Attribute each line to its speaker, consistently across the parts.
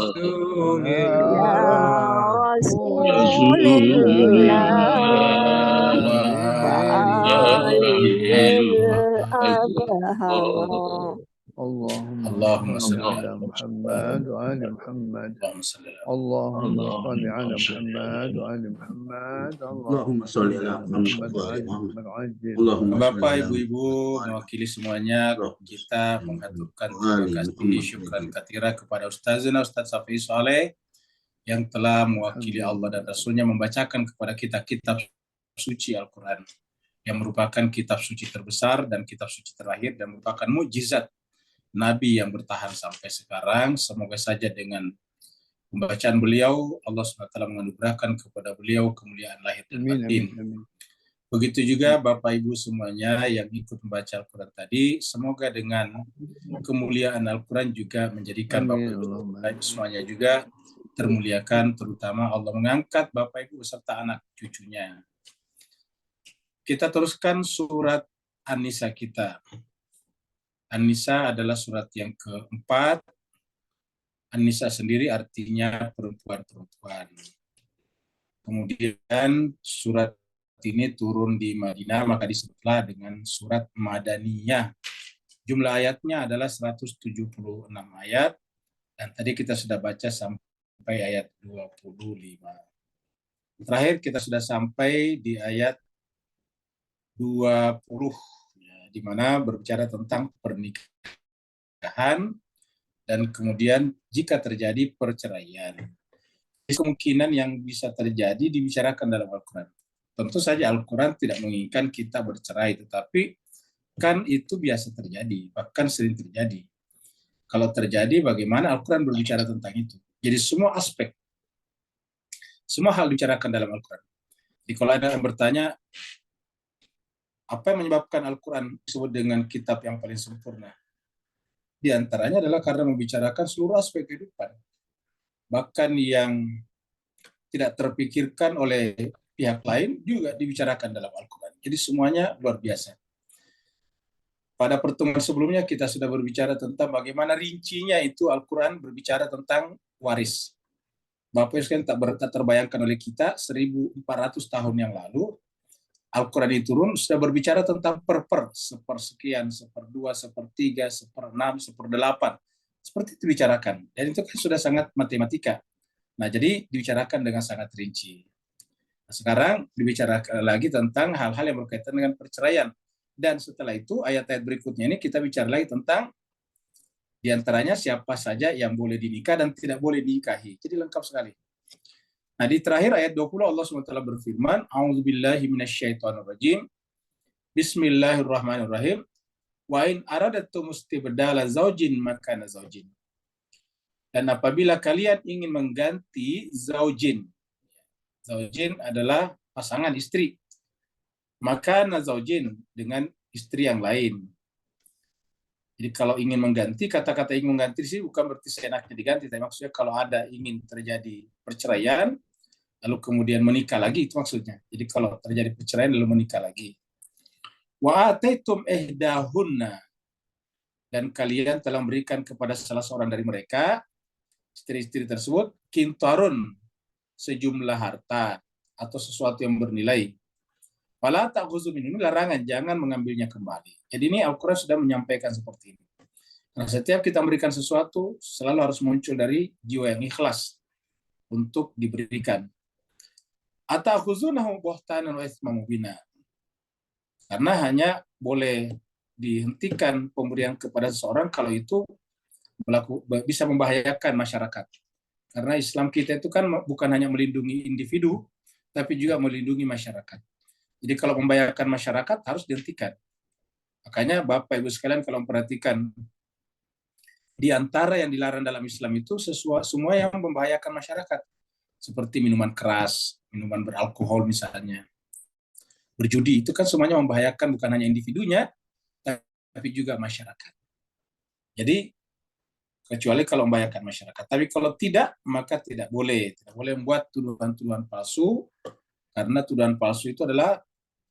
Speaker 1: Ya
Speaker 2: Rasulillah
Speaker 1: Rasulillah wa alihil abha.
Speaker 2: Allahumma salli ala
Speaker 3: Muhammad wa ali Muhammad. Allahumma salli ala Muhammad wa ali Muhammad. Allahumma salli ala Muhammad wa ali Muhammad. Ajil.
Speaker 2: Bapak, Ibu-ibu, mewakili semuanya, kita mengaturkan terima kasih, syukran katsira kepada Ustazana Ustaz Safi Saleh yang telah mewakili Allah dan Rasulnya membacakan kepada kita kitab suci Al-Quran yang merupakan kitab suci terbesar dan kitab suci terakhir dan merupakan mukjizat Nabi yang bertahan sampai sekarang. Semoga saja dengan pembacaan beliau Allah SWT menganugerahkan kepada beliau kemuliaan lahir dan batin. Begitu juga Bapak Ibu semuanya yang ikut membaca Al-Quran tadi, semoga dengan kemuliaan Al-Quran juga menjadikan Bapak Ibu semuanya juga termuliakan, terutama Allah mengangkat Bapak Ibu beserta anak cucunya. Kita teruskan surat An-Nisa kita. An-Nisa adalah surat yang keempat. An-Nisa sendiri artinya perempuan-perempuan. Kemudian surat ini turun di Madinah, maka disebutlah dengan surat Madaniyah. Jumlah ayatnya adalah 176 ayat, dan tadi kita sudah baca sampai ayat 25. Terakhir kita sudah sampai di ayat 20, di mana berbicara tentang pernikahan, dan kemudian jika terjadi perceraian. Kemungkinan yang bisa terjadi dibicarakan dalam Al-Quran. Tentu saja Al-Quran tidak menginginkan kita bercerai, tetapi kan itu biasa terjadi, bahkan sering terjadi. Kalau terjadi, bagaimana Al-Quran berbicara tentang itu? Jadi semua aspek, semua hal dibicarakan dalam Al-Quran. Jadi kalau ada yang bertanya, apa yang menyebabkan Al-Quran disebut dengan kitab yang paling sempurna? Di antaranya adalah karena membicarakan seluruh aspek kehidupan. Bahkan yang tidak terpikirkan oleh pihak lain juga dibicarakan dalam Al-Quran. Jadi semuanya luar biasa. Pada pertemuan sebelumnya kita sudah berbicara tentang bagaimana rincinya itu Al-Quran berbicara tentang waris. Bapak Ibu sekalian tak terbayangkan oleh kita 1400 tahun yang lalu Al-Quran itu turun sudah berbicara tentang sepersekian, seperdua, sepertiga, seperenam, seperdelapan. Seperti itu dibicarakan. Dan itu kan sudah sangat matematika. Nah, jadi dibicarakan dengan sangat rinci. Nah, sekarang dibicarakan lagi tentang hal-hal yang berkaitan dengan perceraian. Dan setelah itu ayat-ayat berikutnya ini kita bicara lagi tentang diantaranya siapa saja yang boleh dinikah dan tidak boleh dinikahi. Jadi lengkap sekali. Nah, di terakhir ayat 20 Allah SWT berfirman, A'udzubillahi minasyaitonirrajim. Bismillahirrahmanirrahim. Wa in aradatum istibdala zaujin makana zaujin. Dan apabila kalian ingin mengganti zaujin. Zaujin adalah pasangan istri. Makana zaujin dengan istri yang lain. Jadi kalau ingin mengganti, kata-kata ingin mengganti di sini bukan berarti seenaknya diganti, tapi maksudnya kalau ada ingin terjadi perceraian, lalu kemudian menikah lagi, itu maksudnya. Jadi kalau terjadi perceraian lalu menikah lagi. Wa ataitum ihdahunna, dan kalian telah memberikan kepada salah seorang dari mereka, istri-istri tersebut, kintarun, sejumlah harta atau sesuatu yang bernilai. Fala ta'khuzu minhu, larangan, jangan mengambilnya kembali. Jadi ini Al-Quran sudah menyampaikan seperti ini. Nah, setiap kita memberikan sesuatu selalu harus muncul dari jiwa yang ikhlas untuk diberikan. Atakhuzunahu buhtanan wa itsman mubina. Karena hanya boleh dihentikan pemberian kepada seseorang kalau itu bisa membahayakan masyarakat. Karena Islam kita itu kan bukan hanya melindungi individu, tapi juga melindungi masyarakat. Jadi kalau membahayakan masyarakat harus dihentikan. Makanya Bapak Ibu sekalian kalau memperhatikan di antara yang dilarang dalam Islam itu semua yang membahayakan masyarakat. Seperti minuman keras, minuman beralkohol misalnya. Berjudi itu kan semuanya membahayakan bukan hanya individunya, tapi juga masyarakat. Jadi kecuali kalau membahayakan masyarakat. Tapi kalau tidak, maka tidak boleh membuat tuduhan-tuduhan palsu, karena tuduhan palsu itu adalah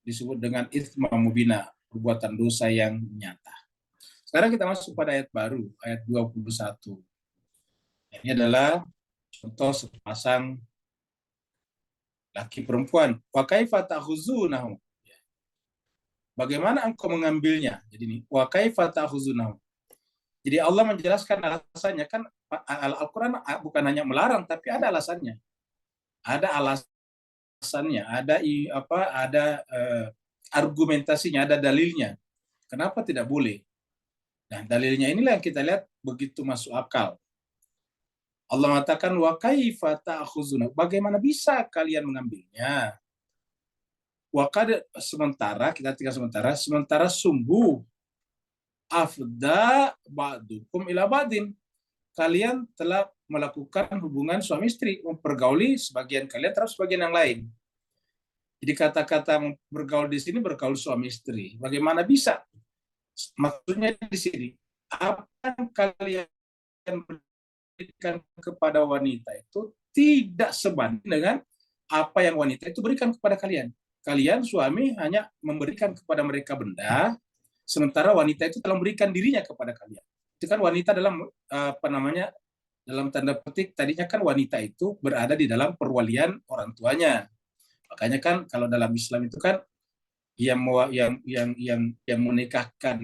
Speaker 2: disebut dengan itsman mubina, perbuatan dosa yang nyata. Sekarang kita masuk pada ayat baru, ayat 21. Ini adalah contoh sepasang laki perempuan. Wa kaifa ta'khuzunahu. Bagaimana engkau mengambilnya? Jadi ini wa kaifa ta'khuzunahu. Jadi Allah menjelaskan alasannya, kan Al-Qur'an bukan hanya melarang tapi ada alasannya. Ada alasannya, ada argumentasinya, ada dalilnya. Kenapa tidak boleh? Nah, dalilnya inilah yang kita lihat begitu masuk akal. Allah mengatakan wa kaifa ta'khuzuna, bagaimana bisa kalian mengambilnya? Wa qad, sementara sungguh afda ba'dukum ila ba'din, kalian telah melakukan hubungan suami istri, mempergauli sebagian kalian terhadap sebagian yang lain. Jadi kata-kata bergaul di sini bergaul suami istri. Bagaimana bisa? Maksudnya di sini, apa yang kalian berikan kepada wanita itu tidak sebanding dengan apa yang wanita itu berikan kepada kalian. Kalian suami hanya memberikan kepada mereka benda, sementara wanita itu telah memberikan dirinya kepada kalian. Itu kan wanita dalam dalam tanda petik tadinya kan wanita itu berada di dalam perwalian orang tuanya. Makanya kan kalau dalam Islam itu kan yang menikahkan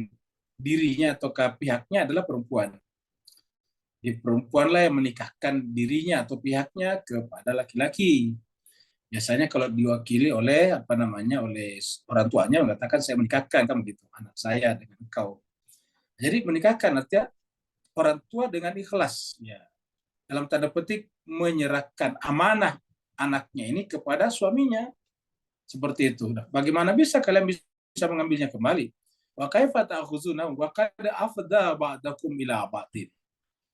Speaker 2: dirinya atau ke pihaknya adalah perempuan. Di perempuanlah yang menikahkan dirinya atau pihaknya kepada laki-laki. Biasanya kalau diwakili oleh oleh orang tuanya mengatakan saya menikahkan kamu gitu, anak saya dengan engkau. Jadi menikahkan artinya orang tua dengan ikhlas, ya. Dalam tanda petik menyerahkan amanah anaknya ini kepada suaminya. Seperti itu. Nah, bagaimana bisa kalian bisa mengambilnya kembali? Wa kaifa ta'khuzuna wa qad afda ba'dakum ila ba'din.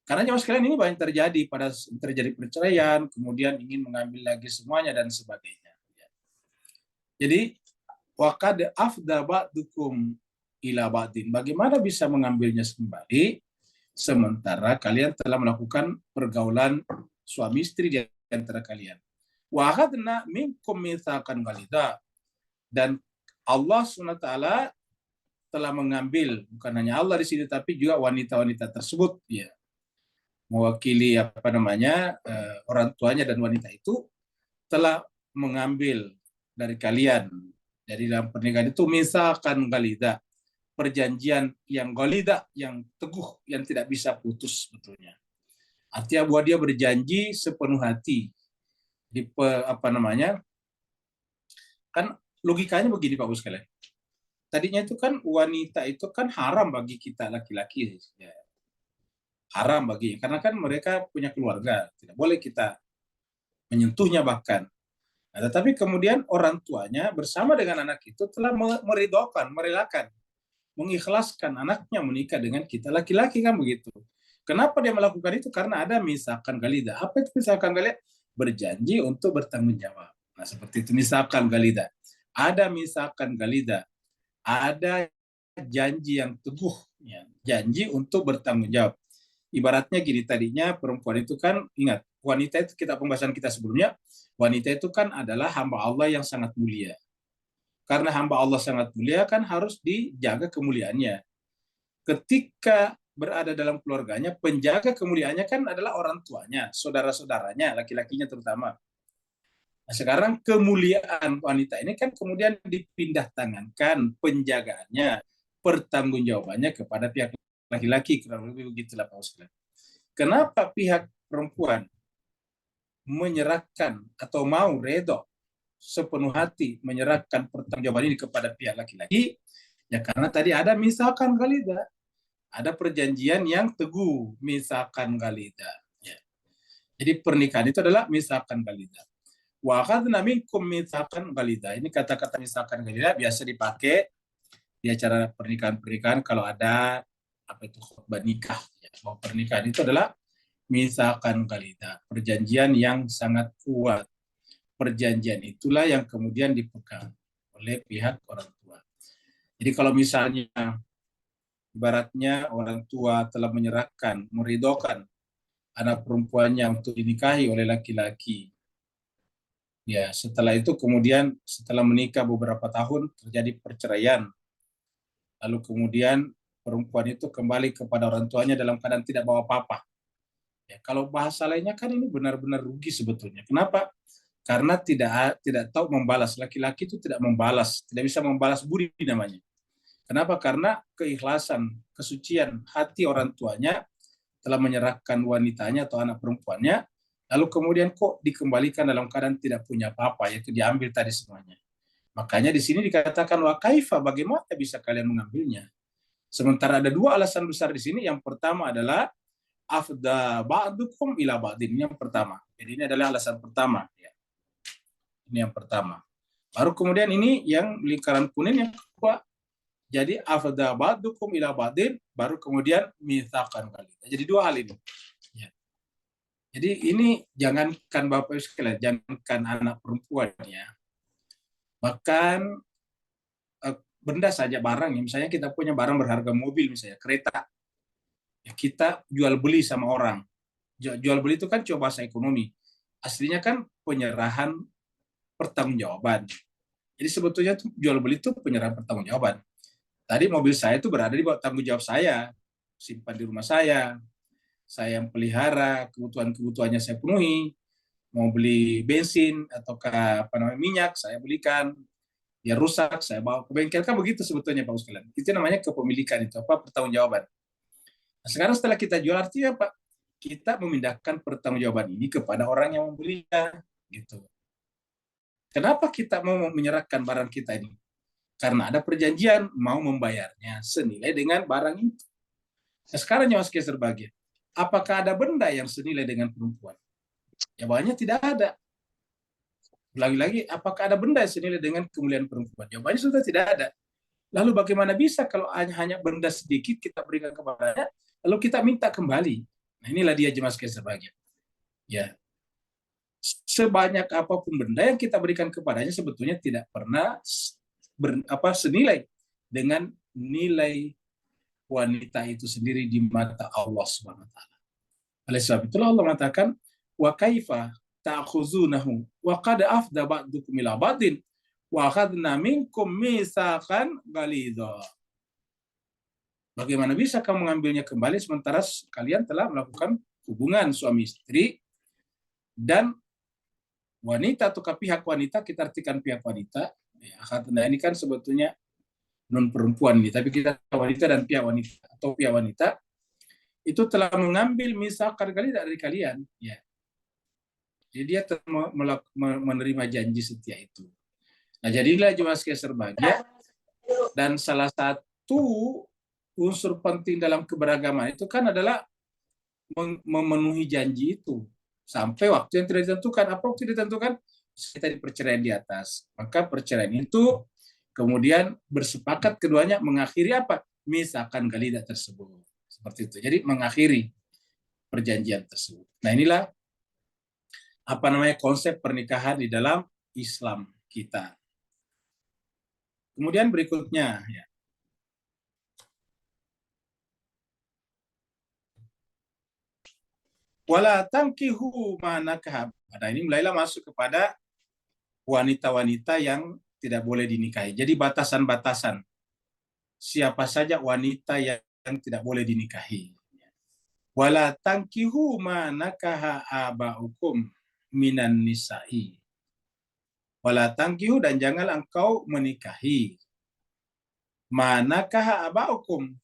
Speaker 2: Karena jemaah sekalian ini banyak terjadi perceraian, kemudian ingin mengambil lagi semuanya dan sebagainya. Jadi waqad afda ba'dukum ila ba'din. Bagaimana bisa mengambilnya kembali sementara kalian telah melakukan pergaulan suami istri di antara kalian. Wa akhadna minkum mitsaqan ghalidha. Dan Allah SWT telah mengambil, bukan hanya Allah di sini tapi juga wanita-wanita tersebut, ya, mewakili orang tuanya dan wanita itu telah mengambil dari kalian, dari dalam pernikahan itu misalkan ghalidha, perjanjian yang ghalidha, yang teguh, yang tidak bisa putus sebetulnya. Artinya bahwa dia berjanji sepenuh hati. Di kan logikanya begini Pak Bos sekalian. Tadinya itu kan wanita itu kan haram bagi kita laki-laki, ya. Haram bagi, karena kan mereka punya keluarga, tidak boleh kita menyentuhnya bahkan. Nah, tetapi kemudian orang tuanya bersama dengan anak itu telah meridhokan, merelakan, mengikhlaskan anaknya menikah dengan kita laki-laki, kan begitu. Kenapa dia melakukan itu? Karena ada misalkan ghalidha. Apa itu misalkan ghalidha? Berjanji untuk bertanggung jawab. Nah, seperti itu misalkan ghalidha. Ada misalkan ghalidha. Ada janji yang teguh, ya. Janji untuk bertanggung jawab. Ibaratnya gini, tadinya perempuan itu kan, ingat, wanita itu pembahasan kita sebelumnya, wanita itu kan adalah hamba Allah yang sangat mulia. Karena hamba Allah sangat mulia kan harus dijaga kemuliaannya. Ketika berada dalam keluarganya, penjaga kemuliaannya kan adalah orang tuanya, saudara-saudaranya, laki-lakinya terutama. Nah, sekarang kemuliaan wanita ini kan kemudian dipindah tangankan penjagaannya, pertanggungjawabannya kepada pihak laki-laki, kurang lebih begitulah Pak Ustaz. Kenapa pihak perempuan menyerahkan atau mau redho sepenuh hati menyerahkan pertanggungjawaban ini kepada pihak laki-laki? Ya karena tadi ada misalkan ghalidha, ada perjanjian yang teguh, misalkan ghalidha. Ya. Jadi pernikahan itu adalah misalkan ghalidha. Wa akhadna minkum mitsaqan ghalidha. Ini kata-kata misalkan ghalidha biasa dipakai di acara pernikahan-pernikahan kalau ada khutbah nikah. Ya. Bahwa pernikahan itu adalah misalkan ghalidha, perjanjian yang sangat kuat. Perjanjian itulah yang kemudian dipegang oleh pihak orang tua. Jadi kalau misalnya ibaratnya orang tua telah menyerahkan, meridhokan anak perempuannya untuk dinikahi oleh laki-laki. Ya, setelah itu kemudian setelah menikah beberapa tahun terjadi perceraian. Lalu kemudian perempuan itu kembali kepada orang tuanya dalam keadaan tidak bawa apa-apa. Ya, kalau bahasa lainnya kan ini benar-benar rugi sebetulnya. Kenapa? Karena tidak tahu membalas. Laki-laki itu tidak membalas, tidak bisa membalas budi namanya. Kenapa? Karena keikhlasan, kesucian hati orang tuanya telah menyerahkan wanitanya atau anak perempuannya, lalu kemudian kok dikembalikan dalam keadaan tidak punya apa-apa, yaitu diambil tadi semuanya. Makanya di sini dikatakan wa kaifa, bagaimana bisa kalian mengambilnya? Sementara ada dua alasan besar di sini. Yang pertama adalah afda ba'dukum ila ba'din. Ini yang pertama. Jadi ini adalah alasan pertama. Ya. Ini yang pertama. Baru kemudian ini yang lingkaran kuning yang kedua. Jadi afda ba'dukum ila ba'din, baru kemudian mitsaqan kali. Jadi dua hal ini. Ya. Jadi ini jangankan Bapak Ibu sekalian, jangankan anak perempuan ya. Bahkan benda saja, barang ya. Misalnya kita punya barang berharga, mobil misalnya, kereta. Ya, kita jual beli sama orang. Jual beli itu kan cuma bahasa ekonomi. Aslinya kan penyerahan pertanggungjawaban. Jadi sebetulnya tuh jual beli itu penyerahan pertanggungjawaban. Tadi mobil saya itu berada di bawah tanggung jawab saya, simpan di rumah saya yang pelihara, kebutuhannya saya penuhi. Mau beli bensin ataukah minyak, saya belikan. Ya rusak, saya bawa ke bengkel, kan begitu sebetulnya Pak sekalian. Itu namanya kepemilikan, itu pertanggungjawaban. Nah, sekarang setelah kita jual, artinya apa? Kita memindahkan pertanggungjawaban ini kepada orang yang membelinya, gitu. Kenapa kita mau menyerahkan barang kita ini? Karena ada perjanjian mau membayarnya senilai dengan barang itu. Nah, sekarang Mas Kaiser bagian, apakah ada benda yang senilai dengan perempuan? Jawabannya tidak ada. Lagi-lagi, apakah ada benda yang senilai dengan kemuliaan perempuan? Jawabannya sudah tidak ada. Lalu bagaimana bisa kalau hanya benda sedikit kita berikan kepadanya, lalu kita minta kembali? Nah, inilah dia Mas Kaiser bagian. Ya, sebanyak apapun benda yang kita berikan kepadanya sebetulnya tidak pernah senilai dengan nilai wanita itu sendiri di mata Allah Subhanahu wa taala. Oleh sebab itulah Allah mengatakan wa kaifa ta'khuzunahu wa qad afda ba'dukum ila ba'din wa akhadna minkum mitsaqan ghalidha. Bagaimana bisa kamu mengambilnya kembali sementara kalian telah melakukan hubungan suami istri dan wanita atau pihak wanita, kita artikan pihak wanita. Nah, ini kan sebetulnya non perempuan nih, tapi kita wanita dan pihak wanita atau pihak wanita itu telah mengambil misalkan kali dari kalian, ya. Jadi dia telah menerima janji setia itu. Nah, jadilah Mas Kaiser bahagia, dan salah satu unsur penting dalam keberagaman itu kan adalah memenuhi janji itu sampai waktu yang tidak ditentukan. Apa waktu ditentukan? Tadi perceraian di atas. Maka perceraian itu kemudian bersepakat keduanya mengakhiri apa? Misalkan galidah tersebut. Seperti itu. Jadi mengakhiri perjanjian tersebut. Nah, inilah konsep pernikahan di dalam Islam kita. Kemudian berikutnya, ya. Wala tankihu manakah. Nah, ini mulailah masuk kepada wanita-wanita yang tidak boleh dinikahi. Jadi batasan-batasan. Siapa saja wanita yang tidak boleh dinikahi. Wala tankihu manakaha aba'ukum minan nisa'i. Wala tankihu, dan janganlah engkau menikahi. Manakaha aba'ukum,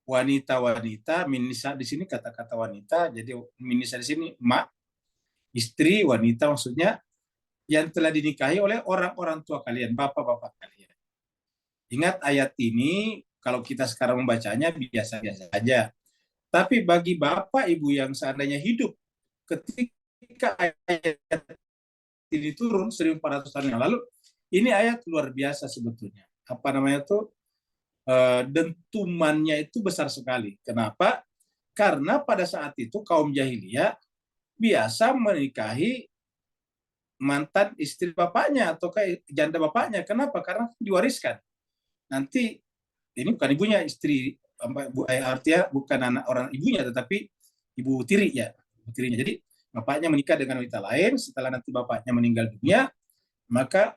Speaker 2: wanita-wanita, minisa di sini kata-kata wanita, jadi minisa di sini istri, wanita maksudnya, yang telah dinikahi oleh orang-orang tua kalian, bapak-bapak kalian. Ingat ayat ini, kalau kita sekarang membacanya biasa-biasa saja. Tapi bagi bapak ibu yang seandainya hidup ketika ayat ini turun 1400 tahun yang lalu, ini ayat luar biasa sebetulnya. Dentumannya itu besar sekali. Kenapa? Karena pada saat itu kaum jahiliyah biasa menikahi mantan istri bapaknya atau janda bapaknya. Kenapa? Karena diwariskan. Nanti ini bukan ibunya, istri, artinya bukan anak orang ibunya, tetapi ibu tiri ya, ibu tirinya. Jadi bapaknya menikah dengan wanita lain, setelah nanti bapaknya meninggal dunia, maka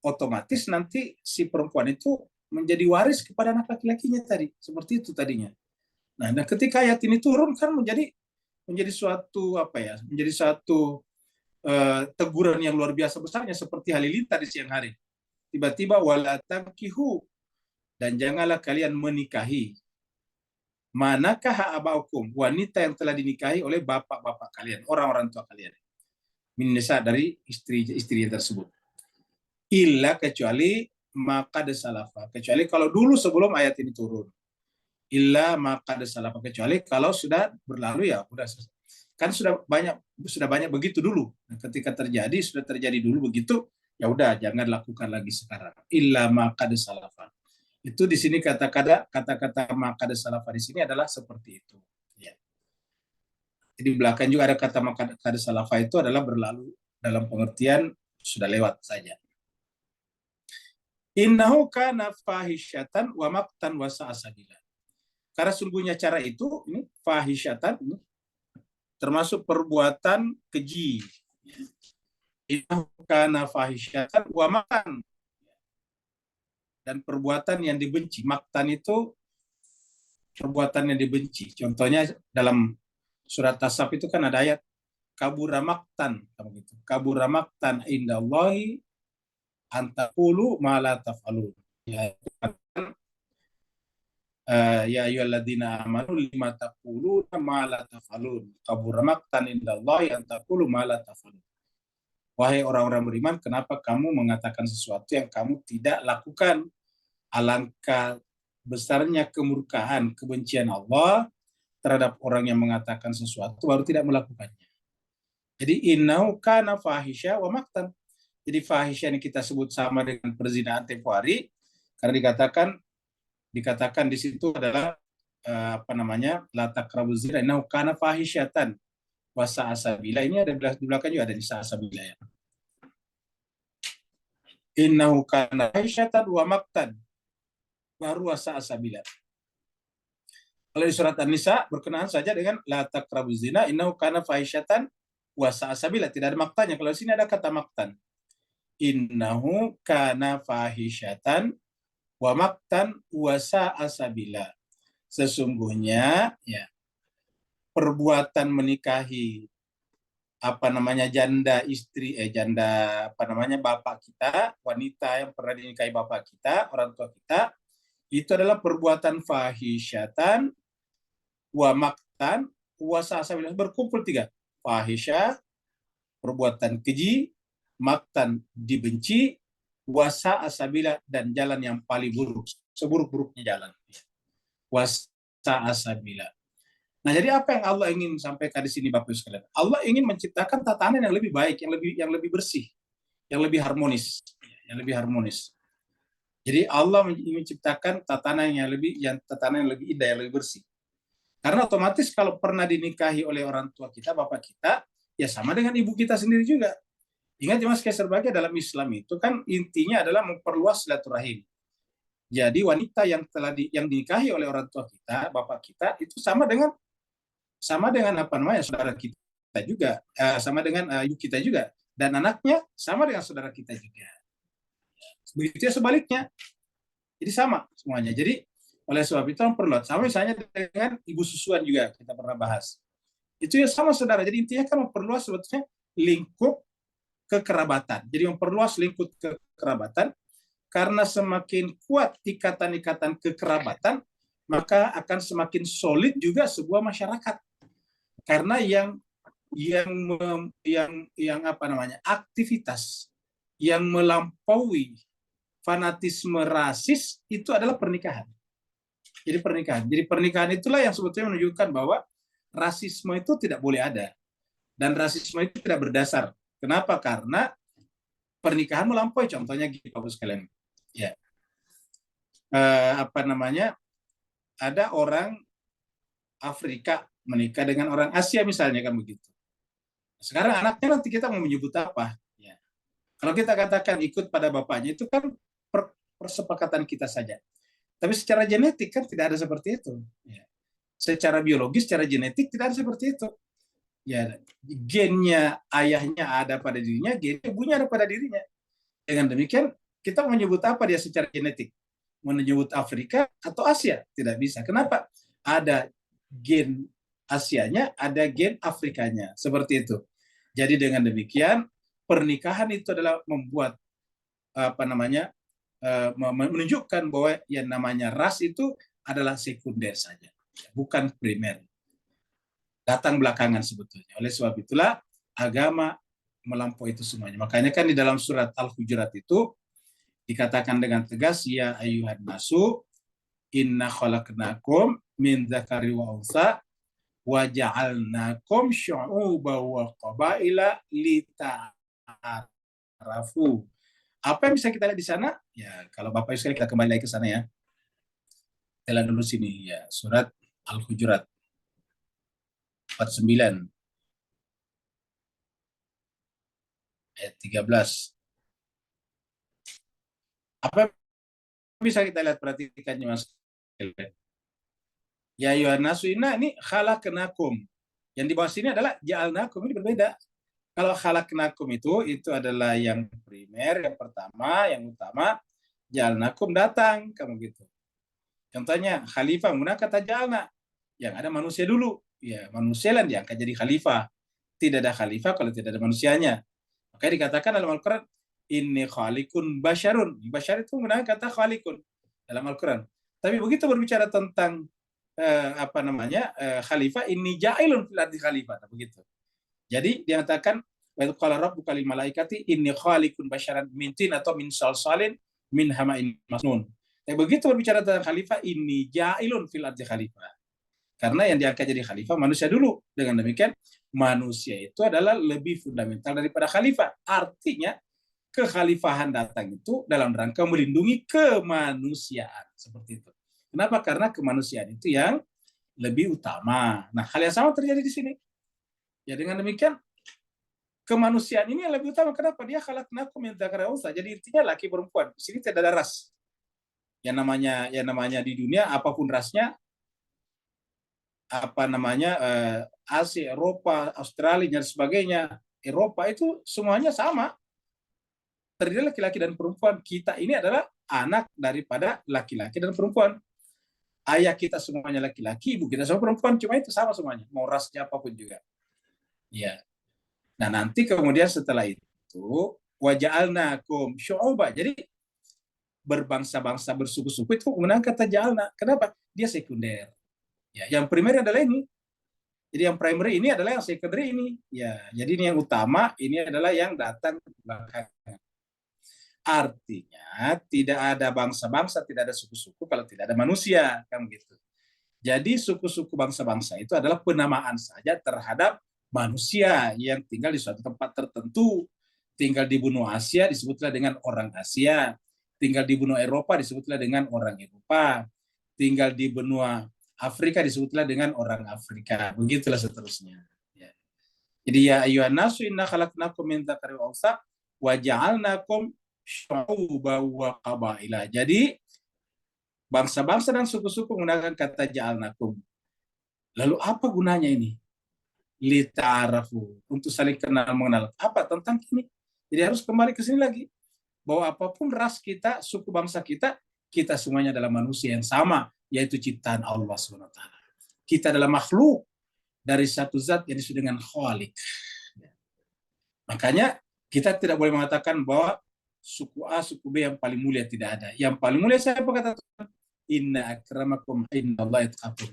Speaker 2: otomatis nanti si perempuan itu menjadi waris kepada anak laki-lakinya tadi, seperti itu tadinya. Nah, ketika ayat ini turun kan menjadi menjadi suatu menjadi suatu teguran yang luar biasa besarnya, seperti Halilintar di siang hari. Tiba-tiba wala tankihu, dan janganlah kalian menikahi. Manakah abaukum, wanita yang telah dinikahi oleh bapak-bapak kalian, orang-orang tua kalian. Min nisa, dari istri tersebut. Illa, kecuali maka desalafa, kecuali kalau dulu sebelum ayat ini turun. Illa maka desalafa, kecuali kalau sudah berlalu ya udah selesai. Kan sudah banyak begitu dulu. Nah, ketika sudah terjadi dulu begitu, ya udah jangan lakukan lagi sekarang. Illa maka desalafa. Itu di sini kata-kata maka desalafa di sini adalah seperti itu. Ya. Jadi di belakang juga ada kata maka desalafa, itu adalah berlalu dalam pengertian sudah lewat saja. Innahu kana fahisyatan wa maqtan wa sa'a sabila. Karena sungguhnya cara itu, ini fahisyatan, ini termasuk perbuatan keji. Innahu kana fahisyatan wa maqtan, dan perbuatan yang dibenci. Maqtan itu perbuatan yang dibenci. Contohnya dalam surat Tasaf itu kan ada ayat kabura maqtan, gitu. Kabura maqtan indallahi antaqulu ma la taf'alun. Ya ayyuhalladzina amanu lima taquluna ma la taf'alun kabura maqtan indallahi an taqulu ma la taf'alun. Wahai orang-orang beriman, kenapa kamu mengatakan sesuatu yang kamu tidak lakukan? Alangkah besarnya kemurkaan, kebencian Allah terhadap orang yang mengatakan sesuatu baru tidak melakukannya. Jadi innahu kana fahisya wa maqtan. Jadi fahisya yang kita sebut sama dengan perzinahan tempo hari, karena dikatakan di situ adalah la taqrabuz zina innahu kana fahisyatan wa sa'a sabila. Ini ada di belakang juga ada di sa'a sabila ya. Innahu kana fahisyatan wa maqtan baru wa sa'a sabila. Kalau di surat An-Nisa berkenaan saja dengan la taqrabuz zina innahu kana fahisyatan wa sa'a sabila, tidak ada maktannya. Kalau di sini ada kata maktan. Innahu kana fahisyatan wa maqtan wa sa'a sabila. Sesungguhnya ya perbuatan menikahi bapak kita, wanita yang pernah dinikahi bapak kita, orang tua kita, itu adalah perbuatan fahisyatan wa maqtan wa sa'a sabila. Berkumpul tiga. Fahisyah, perbuatan keji, maqtan dibenci, wasa asabila, dan jalan yang paling buruk, seburuk-buruknya jalan. Wasa asabila. Nah, jadi apa yang Allah ingin sampaikan di sini Bapak Ibu sekalian? Allah ingin menciptakan tatanan yang lebih baik, yang lebih bersih, yang lebih harmonis, Jadi Allah ingin menciptakan tatanan yang lebih indah, yang lebih bersih. Karena otomatis kalau pernah dinikahi oleh orang tua kita, bapak kita, ya sama dengan ibu kita sendiri juga. Ingat Mas Kaiser Bagia, dalam Islam itu kan intinya adalah memperluas silaturahim. Jadi wanita yang dinikahi oleh orang tua kita, bapak kita, itu sama dengan saudara kita juga, sama dengan ibu kita juga, dan anaknya sama dengan saudara kita juga. Begitu ya sebaliknya. Jadi sama semuanya. Jadi oleh sebab itu perlu sama misalnya dengan ibu susuan juga kita pernah bahas. Itu ya sama saudara. Jadi intinya kan memperluas sebetulnya lingkup kekerabatan. Jadi memperluas lingkup kekerabatan, karena semakin kuat ikatan-ikatan kekerabatan, maka akan semakin solid juga sebuah masyarakat. Karena aktivitas yang melampaui fanatisme rasis itu adalah pernikahan. Jadi pernikahan itulah yang sebetulnya menunjukkan bahwa rasisme itu tidak boleh ada, dan rasisme itu tidak berdasar. Kenapa? Karena pernikahan melampaui. Contohnya gitu Bapak sekalian. Ya. Ada orang Afrika menikah dengan orang Asia misalnya, kan begitu. Sekarang anaknya nanti kita mau menyebut apa? Ya. Kalau kita katakan ikut pada bapaknya, itu kan persepakatan kita saja. Tapi secara genetik kan tidak ada seperti itu. Ya. Secara biologis, secara genetik tidak ada seperti itu. Ya, gennya ayahnya ada pada dirinya, gen ibunya ada pada dirinya. Dengan demikian, kita mau menyebut apa dia secara genetik? Mau menyebut Afrika atau Asia? Tidak bisa. Kenapa? Ada gen Asianya, ada gen Afrikanya. Seperti itu. Jadi dengan demikian, pernikahan itu adalah membuat menunjukkan bahwa yang namanya ras itu adalah sekunder saja, bukan primer. Datang belakangan sebetulnya. Oleh sebab itulah agama melampaui itu semuanya. Makanya kan di dalam surat Al-Hujurat itu dikatakan dengan tegas, ya ayyuhan nasu inna khalaqnakum min dzakari wa unsa wa ja'alnakum syu'uban wa qabaila lita'arafu. Apa yang bisa kita lihat di sana? Ya, kalau Bapak Ibu sekalian kita kembali lagi ke sana ya. Kita lihat dulu sini ya, surat Al-Hujurat 49 ayat 13. Apa bisa kita lihat, perhatikan Mas. Ya ayyuhannasu inna, ini khalaqnakum. Yang di bawah sini adalah ja'alnakum, ini berbeda. Kalau khalaqnakum itu adalah yang primer, yang pertama, yang utama. Ja'alnakum datang, kamu gitu. Contohnya khalifah menggunakan kata ja'alna, yang ada manusia dulu. Ya, manusia lah diangkat jadi khalifah. Tidak ada khalifah kalau tidak ada manusianya. Makanya dikatakan dalam Al-Quran, inni khaliqun basyarun. Basyar itu menggunakan kata khaliqun dalam Al-Quran. Tapi begitu berbicara tentang khalifah, inni ja'ilun fil ardi khalifah. Begitu. Jadi dinyatakan wa qala rabbuka lil malaikati inni khaliqun basyaran min tin atau min salsalin min hama'in masnun. Begitu berbicara tentang khalifah, inni ja'ilun fil ardi khalifah. Karena yang diangkat jadi khalifah manusia dulu. Dengan demikian, manusia itu adalah lebih fundamental daripada khalifah. Artinya, kekhalifahan datang itu dalam rangka melindungi kemanusiaan. Seperti itu. Kenapa? Karena kemanusiaan itu yang lebih utama. Nah, hal yang sama terjadi di sini. Ya, dengan demikian, kemanusiaan ini yang lebih utama. Kenapa? Dia khalaqnakum min dzakari wa unsa. Jadi intinya laki perempuan. Di sini tidak ada ras. Yang namanya di dunia, apapun rasnya, Asia, Eropa, Australia, dan sebagainya. Eropa itu semuanya sama. Terdiri laki-laki dan perempuan. Kita ini adalah anak daripada laki-laki dan perempuan. Ayah kita semuanya laki-laki, ibu kita semua perempuan. Cuma itu sama semuanya. Mau rasnya apapun juga. Ya. Nah, nanti kemudian setelah itu, waja'alnakum syu'uba. Jadi, berbangsa-bangsa, bersuku-suku itu menggunakan kata ja'alna. Kenapa? Dia sekunder. Ya, yang primer adalah ini. Jadi yang primary ini adalah yang secondary ini. Ya, jadi ini yang utama, ini adalah yang datang belakangan. Artinya tidak ada bangsa-bangsa, tidak ada suku-suku kalau tidak ada manusia, kan gitu. Jadi suku-suku bangsa-bangsa itu adalah penamaan saja terhadap manusia yang tinggal di suatu tempat tertentu. Tinggal di benua Asia disebutlah dengan orang Asia. Tinggal di benua Eropa disebutlah dengan orang Eropa. Tinggal di benua Afrika disebutlah dengan orang Afrika. Begitulah seterusnya. Ya. Jadi ya ayyuhan nasu inna khalaqnakum min dzakari wa unsa wa ja'alnakum syu'uban wa qabaila. Jadi bangsa-bangsa dan suku-suku menggunakan kata ja'alnakum. Lalu apa gunanya ini? Lita'arafu, untuk saling kenal mengenal. Apa tentang ini? Jadi harus kembali ke sini lagi. Bahwa apapun ras kita, suku bangsa kita, kita semuanya adalah manusia yang sama, yaitu ciptaan Allah SWT. Kita adalah makhluk dari satu zat yang disebut dengan Khaliq. Makanya kita tidak boleh mengatakan bahwa suku A, suku B yang paling mulia, tidak ada. Yang paling mulia siapa kata Tuhan? Inna akramakum indallahi atqakum.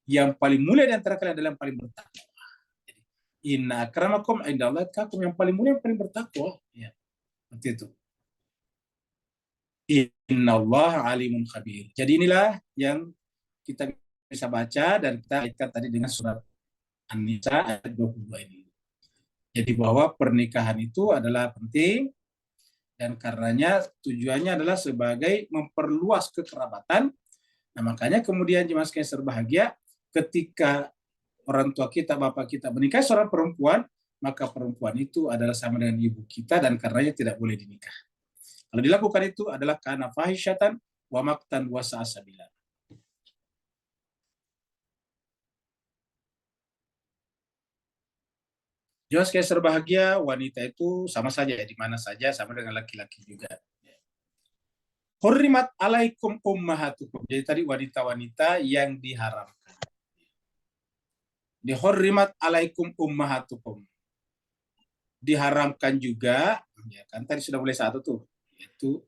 Speaker 2: Yang paling mulia di antara kalian adalah yang paling bertakwa. Inna akramakum indallahi atqakum. Yang paling mulia yang paling bertakwa. Ya, seperti itu. Innallaha alimun khabir. Jadi inilah yang kita bisa baca dan kita kaitkan tadi dengan surat An-Nisa ayat 22 ini. Jadi bahwa pernikahan itu adalah penting dan karenanya tujuannya adalah sebagai memperluas kekerabatan. Nah, makanya kemudian jemaah sekalian berbahagia ketika orang tua kita, bapak kita menikah seorang perempuan, maka perempuan itu adalah sama dengan ibu kita dan karenanya tidak boleh dinikah. Kalau dilakukan itu adalah kana fahisyatan wa maqtan wa sa'asabila. Jelas kayak berbahagia, wanita itu sama saja di mana saja, sama dengan laki-laki juga. Hurrimat alaikum ummahatukum. Jadi tadi wanita-wanita yang diharamkan. Dihurrimat alaikum ummahatukum. Diharamkan juga, ya kan tadi sudah boleh satu tuh, yaitu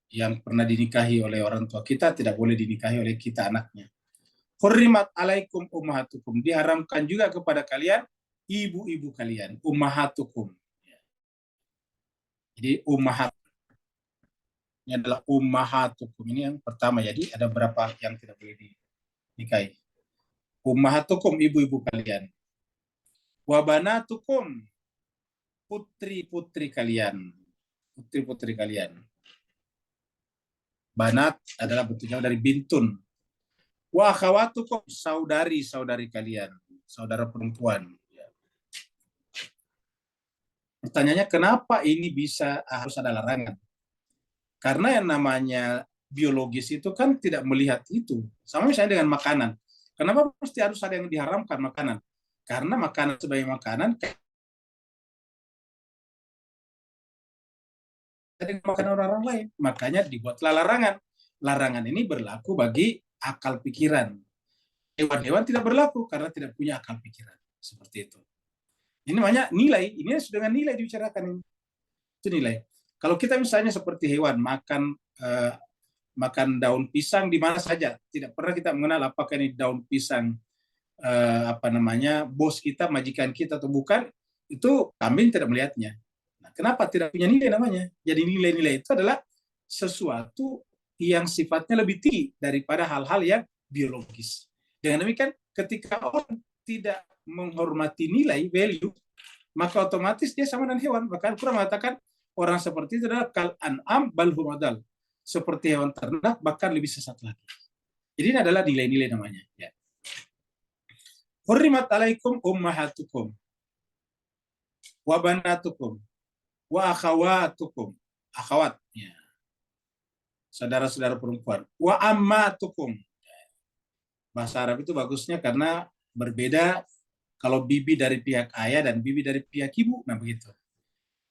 Speaker 2: yang pernah dinikahi oleh orang tua kita tidak boleh dinikahi oleh kita anaknya. Hurrimat alaikum ummahatukum. Diharamkan juga kepada kalian ibu-ibu kalian, ummahatukum. Jadi ummahat ini adalah ummahatukum. Ini yang pertama. Jadi ada berapa yang tidak boleh dinikahi. Ummahatukum, ibu-ibu kalian. Wabanatukum, putri-putri kalian. Putri-putri kalian. Banat adalah bentuknya dari bintun. Wa akhawatukum, saudari-saudari kalian, saudara perempuan. Pertanyaannya, kenapa ini bisa harus ada larangan? Karena yang namanya biologis itu kan tidak melihat itu. Sama misalnya dengan makanan. Kenapa mesti harus ada yang diharamkan makanan? Karena makanan sebagai makanan makanan orang lain. Makanya dibuatlah larangan. Larangan ini berlaku bagi akal pikiran. Hewan-hewan tidak berlaku karena tidak punya akal pikiran. Seperti itu. Ini namanya nilai. Ini sudah dengan nilai dibicarakan ini. Itu nilai. Kalau kita misalnya seperti hewan makan daun pisang di mana saja, tidak pernah kita mengenal apakah ini daun pisang bos kita, majikan kita atau bukan, itu kambing tidak melihatnya. Nah, kenapa tidak punya nilai namanya? Jadi nilai-nilai itu adalah sesuatu yang sifatnya lebih tinggi daripada hal-hal yang biologis. Dengan demikian, ketika orang tidak menghormati nilai, value, maka otomatis dia sama dengan hewan. Bahkan Quran mengatakan orang seperti itu adalah kal an'am bal hum adall. Seperti hewan ternak, bahkan lebih sesat lagi. Jadi ini adalah nilai-nilai namanya. Ya. Hurrimat alaikum ummahatukum wa banatukum wa akhawatukum. Akhawat. Ya. Saudara-saudara perempuan. Wa ammatukum. Bahasa Arab itu bagusnya karena berbeda kalau bibi dari pihak ayah dan bibi dari pihak ibu. Nah begitu.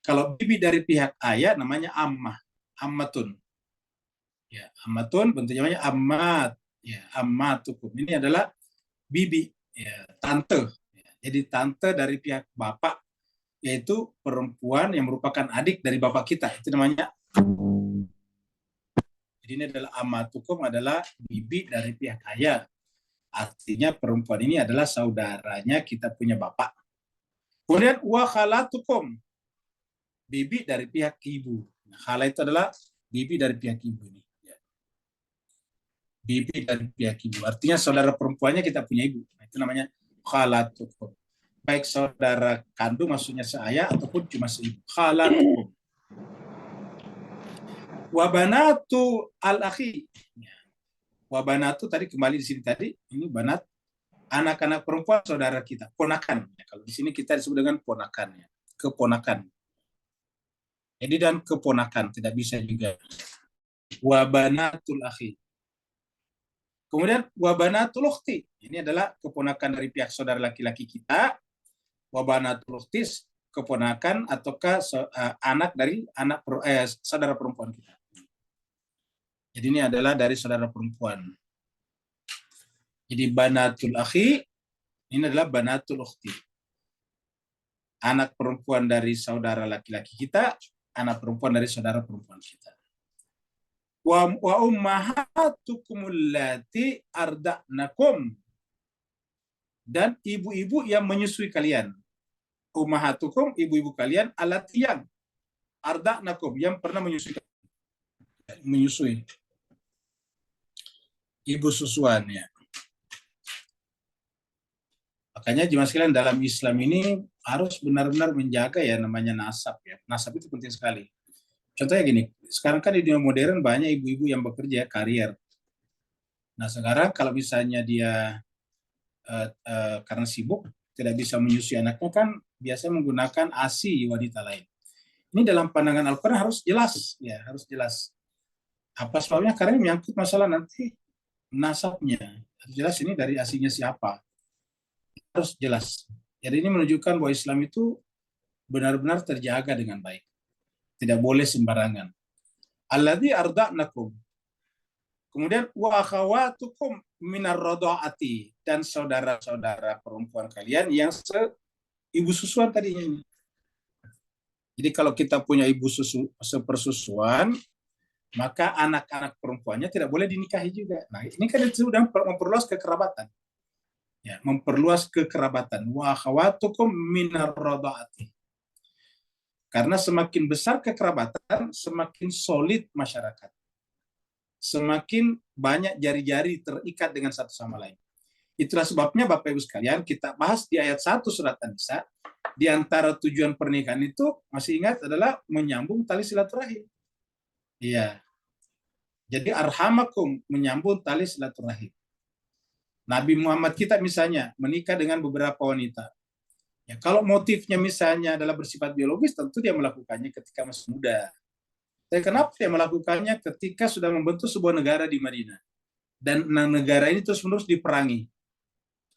Speaker 2: Kalau bibi dari pihak ayah namanya ammah. Ammatun. Ya, ammatun bentuknya namanya ammat. Ya, ammatukum. Ini adalah bibi, ya, tante. Ya, jadi tante dari pihak bapak, yaitu perempuan yang merupakan adik dari bapak kita. Itu namanya. Jadi ini adalah ammatukum, adalah bibi dari pihak ayah. Artinya perempuan ini adalah saudaranya kita punya bapak. Kemudian wa khalatukum, bibi dari pihak ibu. Nah, khala itu adalah bibi dari pihak ibu ini. Bibi dari pihak ibu. Artinya saudara perempuannya kita punya ibu. Nah, itu namanya khalatukum. Baik saudara kandung maksudnya seayah ataupun cuma seibu. Khalatukum. Wabanatu al-akhi. Wabanatu tadi kembali di sini tadi. Ini banat. Anak-anak perempuan saudara kita. Ponakan. Kalau di sini kita disebut dengan ponakan. Keponakan. Jadi dan keponakan. Tidak bisa juga. Wabanatul akhi. Kemudian wabanatul ukhti, ini adalah keponakan dari pihak saudara laki-laki kita. Wabanatul ukhtis, keponakan ataukah anak dari saudara perempuan kita. Jadi ini adalah dari saudara perempuan. Jadi banatul akhi, ini adalah banatul ukhti. Anak perempuan dari saudara laki-laki kita, anak perempuan dari saudara perempuan kita. Wa ummahatukum allati arda'nakum, dan ibu-ibu yang menyusui kalian. Ummahatukum, ibu-ibu kalian, allati yang arda'nakum, yang pernah menyusui. Ibu susuannya. Makanya jemaah sekalian, dalam Islam ini harus benar-benar menjaga ya namanya nasab ya. Nasab itu penting sekali. Contohnya gini, sekarang kan di dunia modern banyak ibu-ibu yang bekerja karier. Nah sekarang kalau misalnya dia karena sibuk tidak bisa menyusui anaknya, kan biasa menggunakan ASI wanita lain. Ini dalam pandangan Al-Quran harus jelas, ya harus jelas. Apa sebabnya? Karena menyangkut masalah nanti nasabnya. Harus jelas ini dari ASI-nya siapa. Harus jelas. Jadi ini menunjukkan bahwa Islam itu benar-benar terjaga dengan baik. Tidak boleh sembarangan. Alladzi arda'nakum. Kemudian wa akhawatukum minar rodoati, dan saudara-saudara perempuan kalian yang ibu susuan tadinya ini. Jadi kalau kita punya ibu susu sepersusuan, maka anak-anak perempuannya tidak boleh dinikahi juga. Nah, ini kan sudah memperluas kekerabatan. Ya, memperluas kekerabatan. Wa akhawatukum minar rodoati. Karena semakin besar kekerabatan, semakin solid masyarakat. Semakin banyak jari-jari terikat dengan satu sama lain. Itulah sebabnya Bapak Ibu sekalian, kita bahas di ayat 1 surat An-Nisa, di antara tujuan pernikahan itu, masih ingat, adalah menyambung tali silaturahim. Iya. Jadi arhamakum, menyambung tali silaturahim. Nabi Muhammad kita misalnya menikah dengan beberapa wanita. Ya, kalau motifnya misalnya adalah bersifat biologis, tentu dia melakukannya ketika masih muda. Dan kenapa dia melakukannya ketika sudah membentuk sebuah negara di Madinah? Dan negara ini terus-menerus diperangi.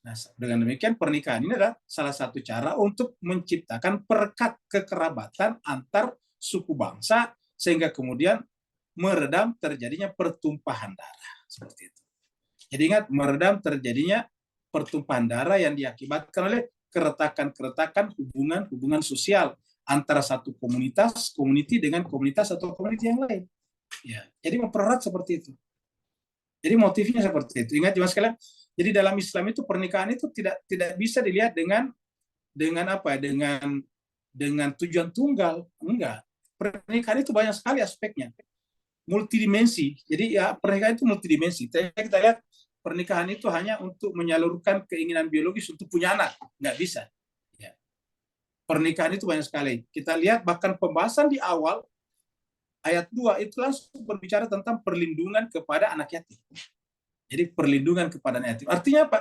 Speaker 2: Nah, dengan demikian pernikahan ini adalah salah satu cara untuk menciptakan perekat kekerabatan antar suku bangsa, sehingga kemudian meredam terjadinya pertumpahan darah. Seperti itu. Jadi ingat, meredam terjadinya pertumpahan darah yang diakibatkan oleh keretakan-keretakan hubungan sosial antara satu community dengan komunitas atau community yang lain. Ya, jadi mempererat seperti itu. Jadi motifnya seperti itu. Ingat juga sekalian. Jadi dalam Islam itu pernikahan itu tidak bisa dilihat dengan apa? Dengan tujuan tunggal. Enggak. Pernikahan itu banyak sekali aspeknya. Multidimensi. Jadi ya pernikahan itu multidimensi. Kita lihat pernikahan itu hanya untuk menyalurkan keinginan biologis untuk punya anak. Enggak bisa. Ya. Pernikahan itu banyak sekali. Kita lihat bahkan pembahasan di awal ayat 2 itu langsung berbicara tentang perlindungan kepada anak yatim. Jadi perlindungan kepada anak yatim. Artinya apa?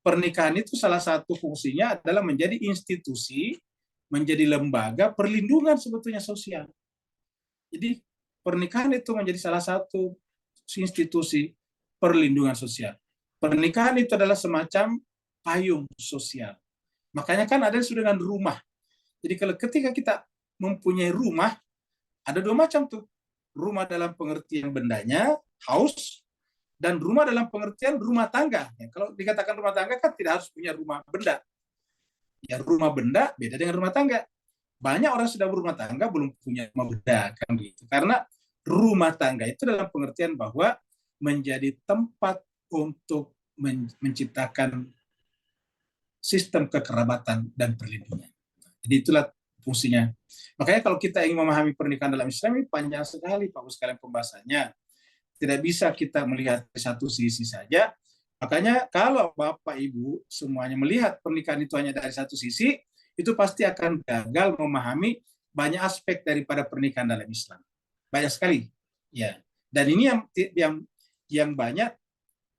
Speaker 2: Pernikahan itu salah satu fungsinya adalah menjadi institusi, menjadi lembaga perlindungan sebetulnya sosial. Jadi pernikahan itu menjadi salah satu institusi perlindungan sosial. Pernikahan itu adalah semacam payung sosial. Makanya kan ada yang disebut dengan rumah. Jadi kalau ketika kita mempunyai rumah, ada dua macam tuh. Rumah dalam pengertian bendanya, house, dan rumah dalam pengertian rumah tangga. Ya, kalau dikatakan rumah tangga kan tidak harus punya rumah benda. Ya, rumah benda beda dengan rumah tangga. Banyak orang sudah berumah tangga belum punya rumah benda kan gitu. Karena rumah tangga itu dalam pengertian bahwa menjadi tempat untuk menciptakan sistem kekerabatan dan perlindungan. Jadi itulah fungsinya. Makanya kalau kita ingin memahami pernikahan dalam Islam ini panjang sekali Pak sekalian pembahasannya. Tidak bisa kita melihat dari satu sisi saja. Makanya kalau Bapak Ibu semuanya melihat pernikahan itu hanya dari satu sisi, itu pasti akan gagal memahami banyak aspek daripada pernikahan dalam Islam. Banyak sekali. Ya. Dan ini yang banyak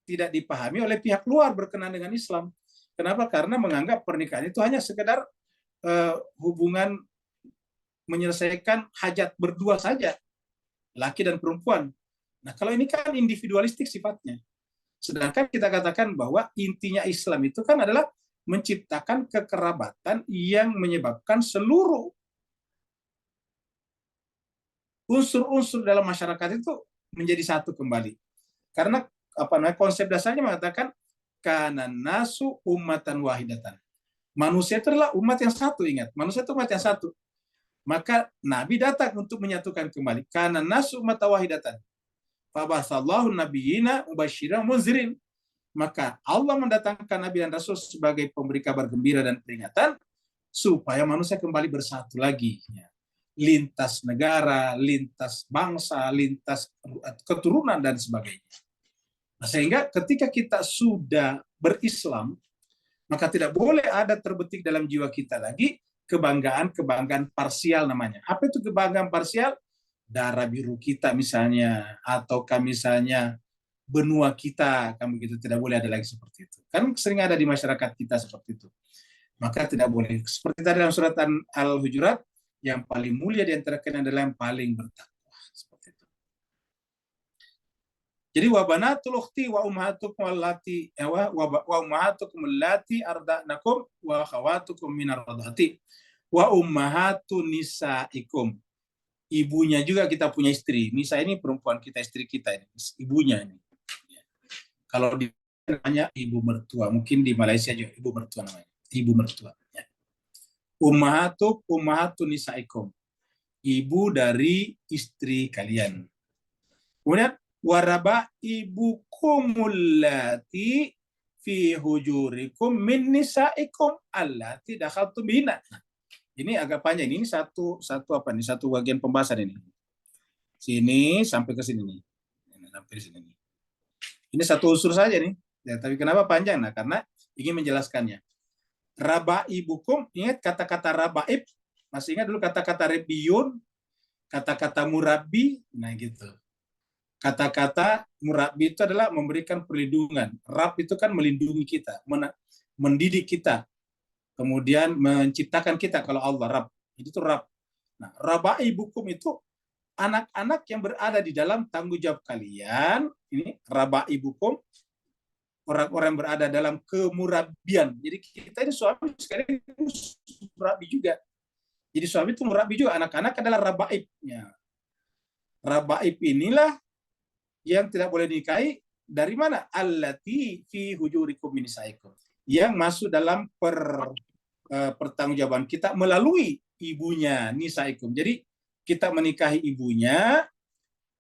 Speaker 2: tidak dipahami oleh pihak luar berkenaan dengan Islam. Kenapa? Karena menganggap pernikahan itu hanya sekedar hubungan menyelesaikan hajat berdua saja, laki dan perempuan. Nah, kalau ini kan individualistik sifatnya. Sedangkan kita katakan bahwa intinya Islam itu kan adalah menciptakan kekerabatan yang menyebabkan seluruh unsur-unsur dalam masyarakat itu menjadi satu kembali. Karena konsep dasarnya mengatakan kana nasu ummatan wahidatan. Manusia itu adalah umat yang satu, ingat. Manusia itu umat yang satu. Maka Nabi datang untuk menyatukan kembali. Kana nasu ummatan wahidatan. Fabasallahu nabiyina mubasyiran munzirin. Maka Allah mendatangkan Nabi dan Rasul sebagai pemberi kabar gembira dan peringatan supaya manusia kembali bersatu lagi. Lintas negara, lintas bangsa, lintas keturunan dan sebagainya. Nah, sehingga ketika kita sudah berislam, maka tidak boleh ada terbetik dalam jiwa kita lagi kebanggaan parsial namanya. Apa itu kebanggaan parsial? Darah biru kita misalnya, ataukah misalnya benua kita, kan begitu, tidak boleh ada lagi seperti itu. Kan sering ada di masyarakat kita seperti itu. Maka tidak boleh. Seperti tadi dalam surat Al-Hujurat, yang paling mulia di antara kalian adalah yang paling bertakwa. Seperti itu. Jadi wa banatul ukhti wa ummahatukum allati wa ummahatukum allati arda'nakum wa akhawatukum minar radhati wa ummahatun nisaikum. Ibunya juga kita punya istri. Nisa ini perempuan kita, istri kita ini, ibunya ini. Kalau di namanya ibu mertua. Mungkin di Malaysia juga ibu mertua namanya. Ibu mertua. Ya. Ummahatu nisaikum. Ibu dari istri kalian. Kemudian waraba ibukumul lati fi hujurikum min nisaikum allati dakhaltum bihinna. Ini agak panjang. Ini satu apa nih? Satu bagian pembahasan ini. Sini sampai ke sini nih. Sampai di sini nih. Ini satu unsur saja nih. Ya, tapi kenapa panjang? Nah, karena ingin menjelaskannya. Rabaibukum, ingat kata-kata rabaib? Masih ingat dulu kata-kata rebiyun, kata-kata murabi? Nah, gitu. Kata-kata murabi itu adalah memberikan perlindungan. Rab itu kan melindungi kita, mendidik kita, kemudian menciptakan kita. Kalau Allah Rab, itu Rab. Nah, rabaibukum itu anak-anak yang berada di dalam tanggung jawab kalian. Ini rabaibukum, orang-orang yang berada dalam kemurabian. Jadi kita ini suami sekaligus murabi juga. Jadi suami itu murabi juga. Anak-anak adalah rabaibnya. Rabaib inilah yang tidak boleh dinikahi dari mana? Allati fi hujurikum min nisaikum. Yang masuk dalam pertanggungjawaban kita melalui ibunya nisaikum. Jadi kita menikahi ibunya,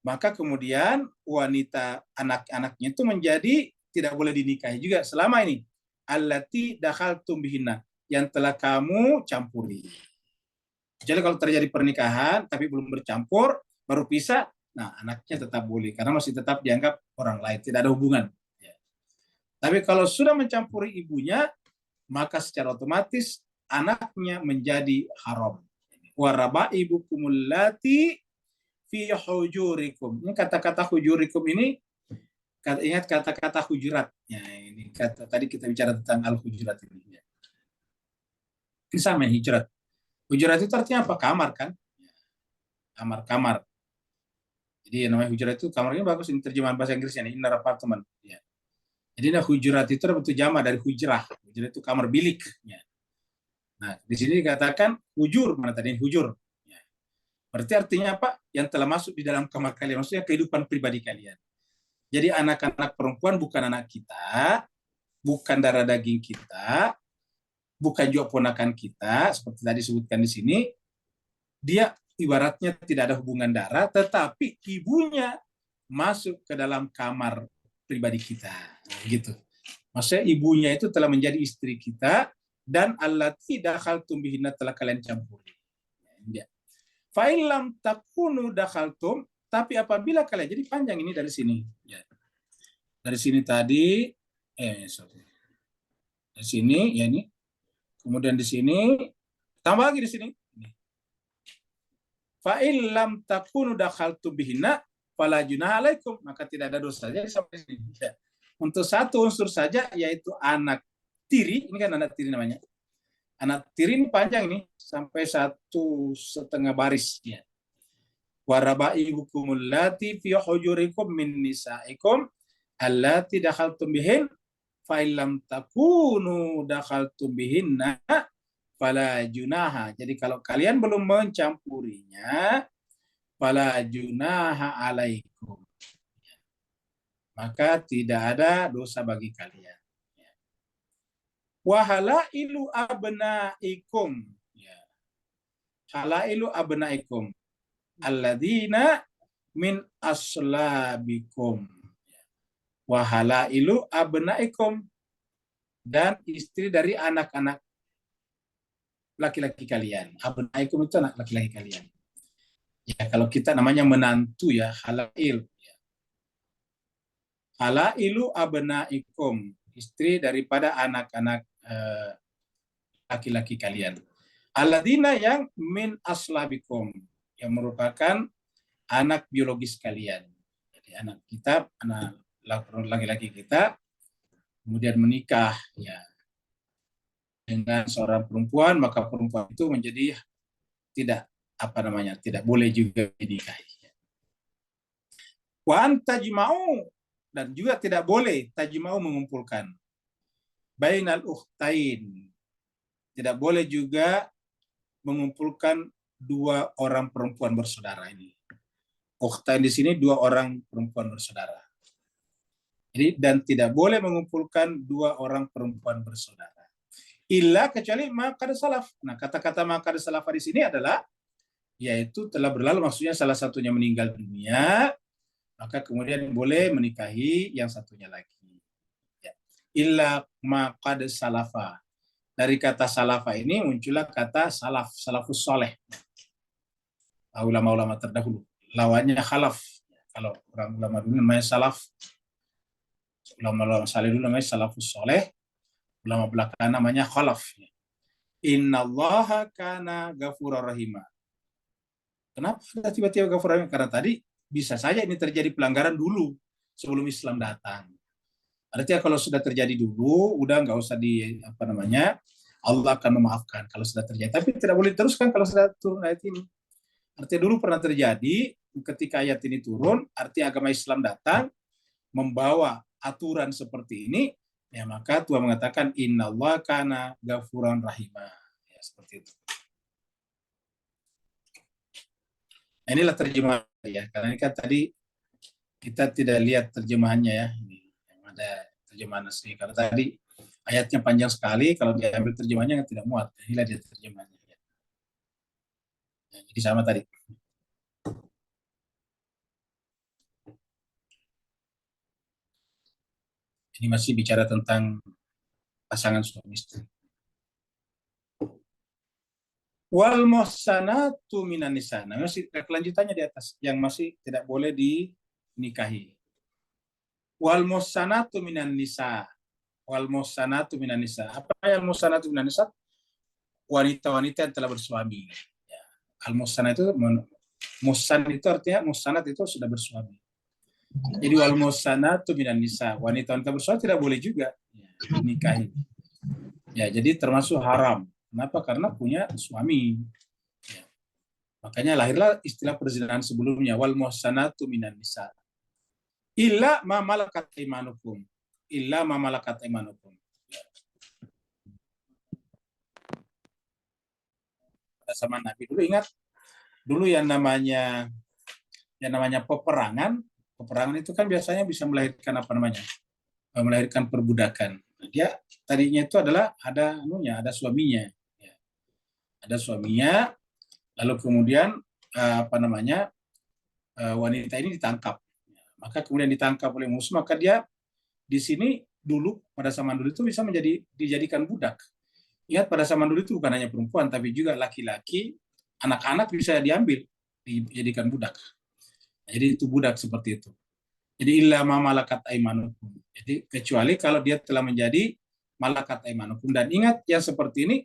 Speaker 2: maka kemudian wanita anak-anaknya itu menjadi tidak boleh dinikahi juga selama ini. Allati dakhaltum bihinna, yang telah kamu campuri. Jadi kalau terjadi pernikahan tapi belum bercampur, baru pisah, nah anaknya tetap boleh karena masih tetap dianggap orang lain, tidak ada hubungan. Ya. Tapi kalau sudah mencampuri ibunya, maka secara otomatis anaknya menjadi haram. Warabaibukumul lati fi hujurikum. Ini kata-kata hujurikum ini, ingat kata-kata hujurat. Ya, ini tadi kita bicara tentang al-hujurat ini. Ya. Ini sama hijrat. Hujurat itu artinya apa? Kamar kan? Kamar-kamar. Jadi namanya hujurat itu kamar, ini bagus ini terjemahan bahasa Inggrisnya nih, inner apartment. Ya. Jadi hujurat itu bentuk jamak dari hujrah. Hujrah itu kamar bilik. Ya. Nah, di sini dikatakan hujur, mana tadi hujur. Ya. Berarti artinya apa? Yang telah masuk di dalam kamar kalian, maksudnya kehidupan pribadi kalian. Jadi anak-anak perempuan bukan anak kita, bukan darah daging kita, bukan juga ponakan kita, seperti tadi disebutkan di sini. Dia ibaratnya tidak ada hubungan darah, tetapi ibunya masuk ke dalam kamar pribadi kita. Gitu. Maksudnya ibunya itu telah menjadi istri kita, dan allati dakhaltum bihinna telah kalian campuri. Ya. Fa in lam takunu dakhaltum, tapi apabila kalian, jadi panjang ini dari sini. Ya. Dari sini tadi, dari sini, ya ini. Kemudian di sini, tambah lagi di sini. Fa in lam takunu dakhaltum bihinna fala junaha alaikum, maka tidak ada dosa. Jadi sampai sini. Ya. Untuk satu unsur saja, yaitu anak tiri, ini kan anak tiri namanya. Anak tiri ini panjang nih, sampai 1,5 baris. Ya. Warabaibukumul lati fi hujurikum min nisaikum allati dakhaltum bihin fa illam takunu dakhaltum bihinna fala junaha. Jadi kalau kalian belum mencampurinya, fala junaha alaikum. Maka tidak ada dosa bagi kalian. Wahalailu abnaikum. Ya. Halailu abnaikum. Alladzina min aslabikum. Wahalailu abnaikum. Dan istri dari anak-anak laki-laki kalian. Abnaikum itu anak laki-laki kalian. Ya, kalau kita namanya menantu ya, halail. Ya. Halailu abnaikum. Istri daripada anak-anak laki-laki kalian. Alladzina yang min aslabikum, yang merupakan anak biologis kalian. Jadi anak kita, anak laki-laki kita, kemudian menikah ya dengan seorang perempuan, maka perempuan itu menjadi tidak boleh juga dinikahi. Wa antajma'u, dan juga tidak boleh tajma'u mengumpulkan bainal ukhtain. Tidak boleh juga mengumpulkan 2 orang perempuan bersaudara ini. Ukhtain di sini 2 orang perempuan bersaudara. Jadi dan tidak boleh mengumpulkan dua orang perempuan bersaudara. Illa kecuali maqad salaf. Nah, kata-kata maqad salaf di sini adalah yaitu telah berlalu, maksudnya salah satunya meninggal dunia, maka kemudian boleh menikahi yang satunya lagi. Ya. Illa maqad salafa. Dari kata salafa ini muncullah kata salaf, salafus soleh. Ulama-ulama terdahulu. Lawannya khalaf. Kalau orang ulama dulu namanya salaf. Ulama-ulama saleh dulu namanya salafus soleh. Ulama belakangan namanya khalaf. Innallaha kana ghafurur rahima. Kenapa tiba-tiba ghafurur rahim? Karena tadi bisa saja ini terjadi pelanggaran dulu sebelum Islam datang. Artinya kalau sudah terjadi dulu, udah nggak usah Allah akan memaafkan kalau sudah terjadi. Tapi tidak boleh teruskan kalau sudah turun ayat ini. Artinya dulu pernah terjadi ketika ayat ini turun, artinya agama Islam datang membawa aturan seperti ini, ya maka Tuhan mengatakan innallaha kana ghafuran rahimah. Ya, seperti itu. Nah, inilah terjemahan ya. Karena ini kan tadi kita tidak lihat terjemahannya ya. Ini yang ada terjemahan asli. Karena tadi ayatnya panjang sekali, kalau diambil terjemahannya tidak muat. Inilah dia terjemahannya. Ya. Ya, jadi sama tadi. Ini masih bicara tentang pasangan suami istri. Wal muhsanatu minan nisa. Nah, masih kelanjutannya di atas yang masih tidak boleh dinikahi. Wal muhsanatu minan nisa. Wal muhsanatu minan nisa. Apa yang muhsanatu minan nisa? Wanita-wanita yang telah bersuami. Ya. Al muhsan itu artinya muhsanat itu sudah bersuami. Jadi wal muhsanatu minan nisa. Wanita-wanita bersuami tidak boleh juga dinikahi. Ya, jadi termasuk haram. Kenapa? Karena punya suami. Ya. Makanya lahirlah istilah perzinahan sebelumnya, wal muhsanatu minan nisa. Illa ma malakat imanukum. Illa ma malakat imanukum. Ya. Pada zaman Nabi dulu, ingat dulu yang namanya peperangan itu kan biasanya bisa melahirkan melahirkan perbudakan. Dia tadinya itu adalah ada suaminya. Ada suaminya, lalu kemudian wanita ini ditangkap. Maka kemudian ditangkap oleh musuh, maka dia di sini dulu pada zaman dulu itu bisa dijadikan budak. Ingat pada zaman dulu itu bukan hanya perempuan, tapi juga laki-laki, anak-anak bisa diambil, dijadikan budak. Jadi itu budak seperti itu. Jadi illa ma malakat aimanukum. Jadi kecuali kalau dia telah menjadi malakat aimanukum. Dan ingat yang seperti ini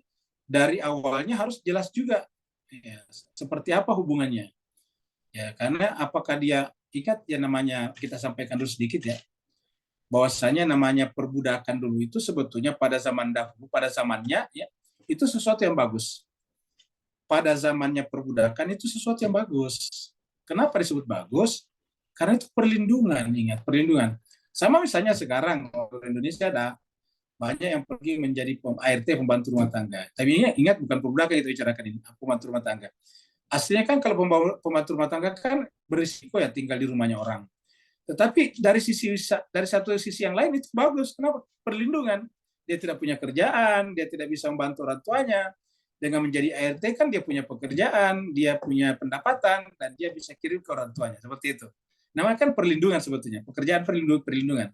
Speaker 2: dari awalnya harus jelas juga ya, seperti apa hubungannya. Ya, karena apakah dia ingat yang namanya kita sampaikan dulu sedikit ya, bahwasanya namanya perbudakan dulu itu sebetulnya pada zaman dahulu, pada zamannya ya, itu sesuatu yang bagus. Pada zamannya perbudakan itu sesuatu yang bagus. Kenapa disebut bagus? Karena itu perlindungan, ingat perlindungan. Sama misalnya sekarang di Indonesia ada banyak yang pergi menjadi ART, pembantu rumah tangga. Tapi ingat bukan perbudakan itu bicarakan ini, pembantu rumah tangga. Aslinya kan kalau pembantu rumah tangga kan berisiko ya tinggal di rumahnya orang. Tetapi dari satu sisi yang lain itu bagus. Kenapa? Perlindungan. Dia tidak punya kerjaan, dia tidak bisa membantu orang tuanya. Dengan menjadi ART kan dia punya pekerjaan, dia punya pendapatan, dan dia bisa kirim ke orang tuanya. Seperti itu. Namanya kan perlindungan sebetulnya. Pekerjaan perlindungan.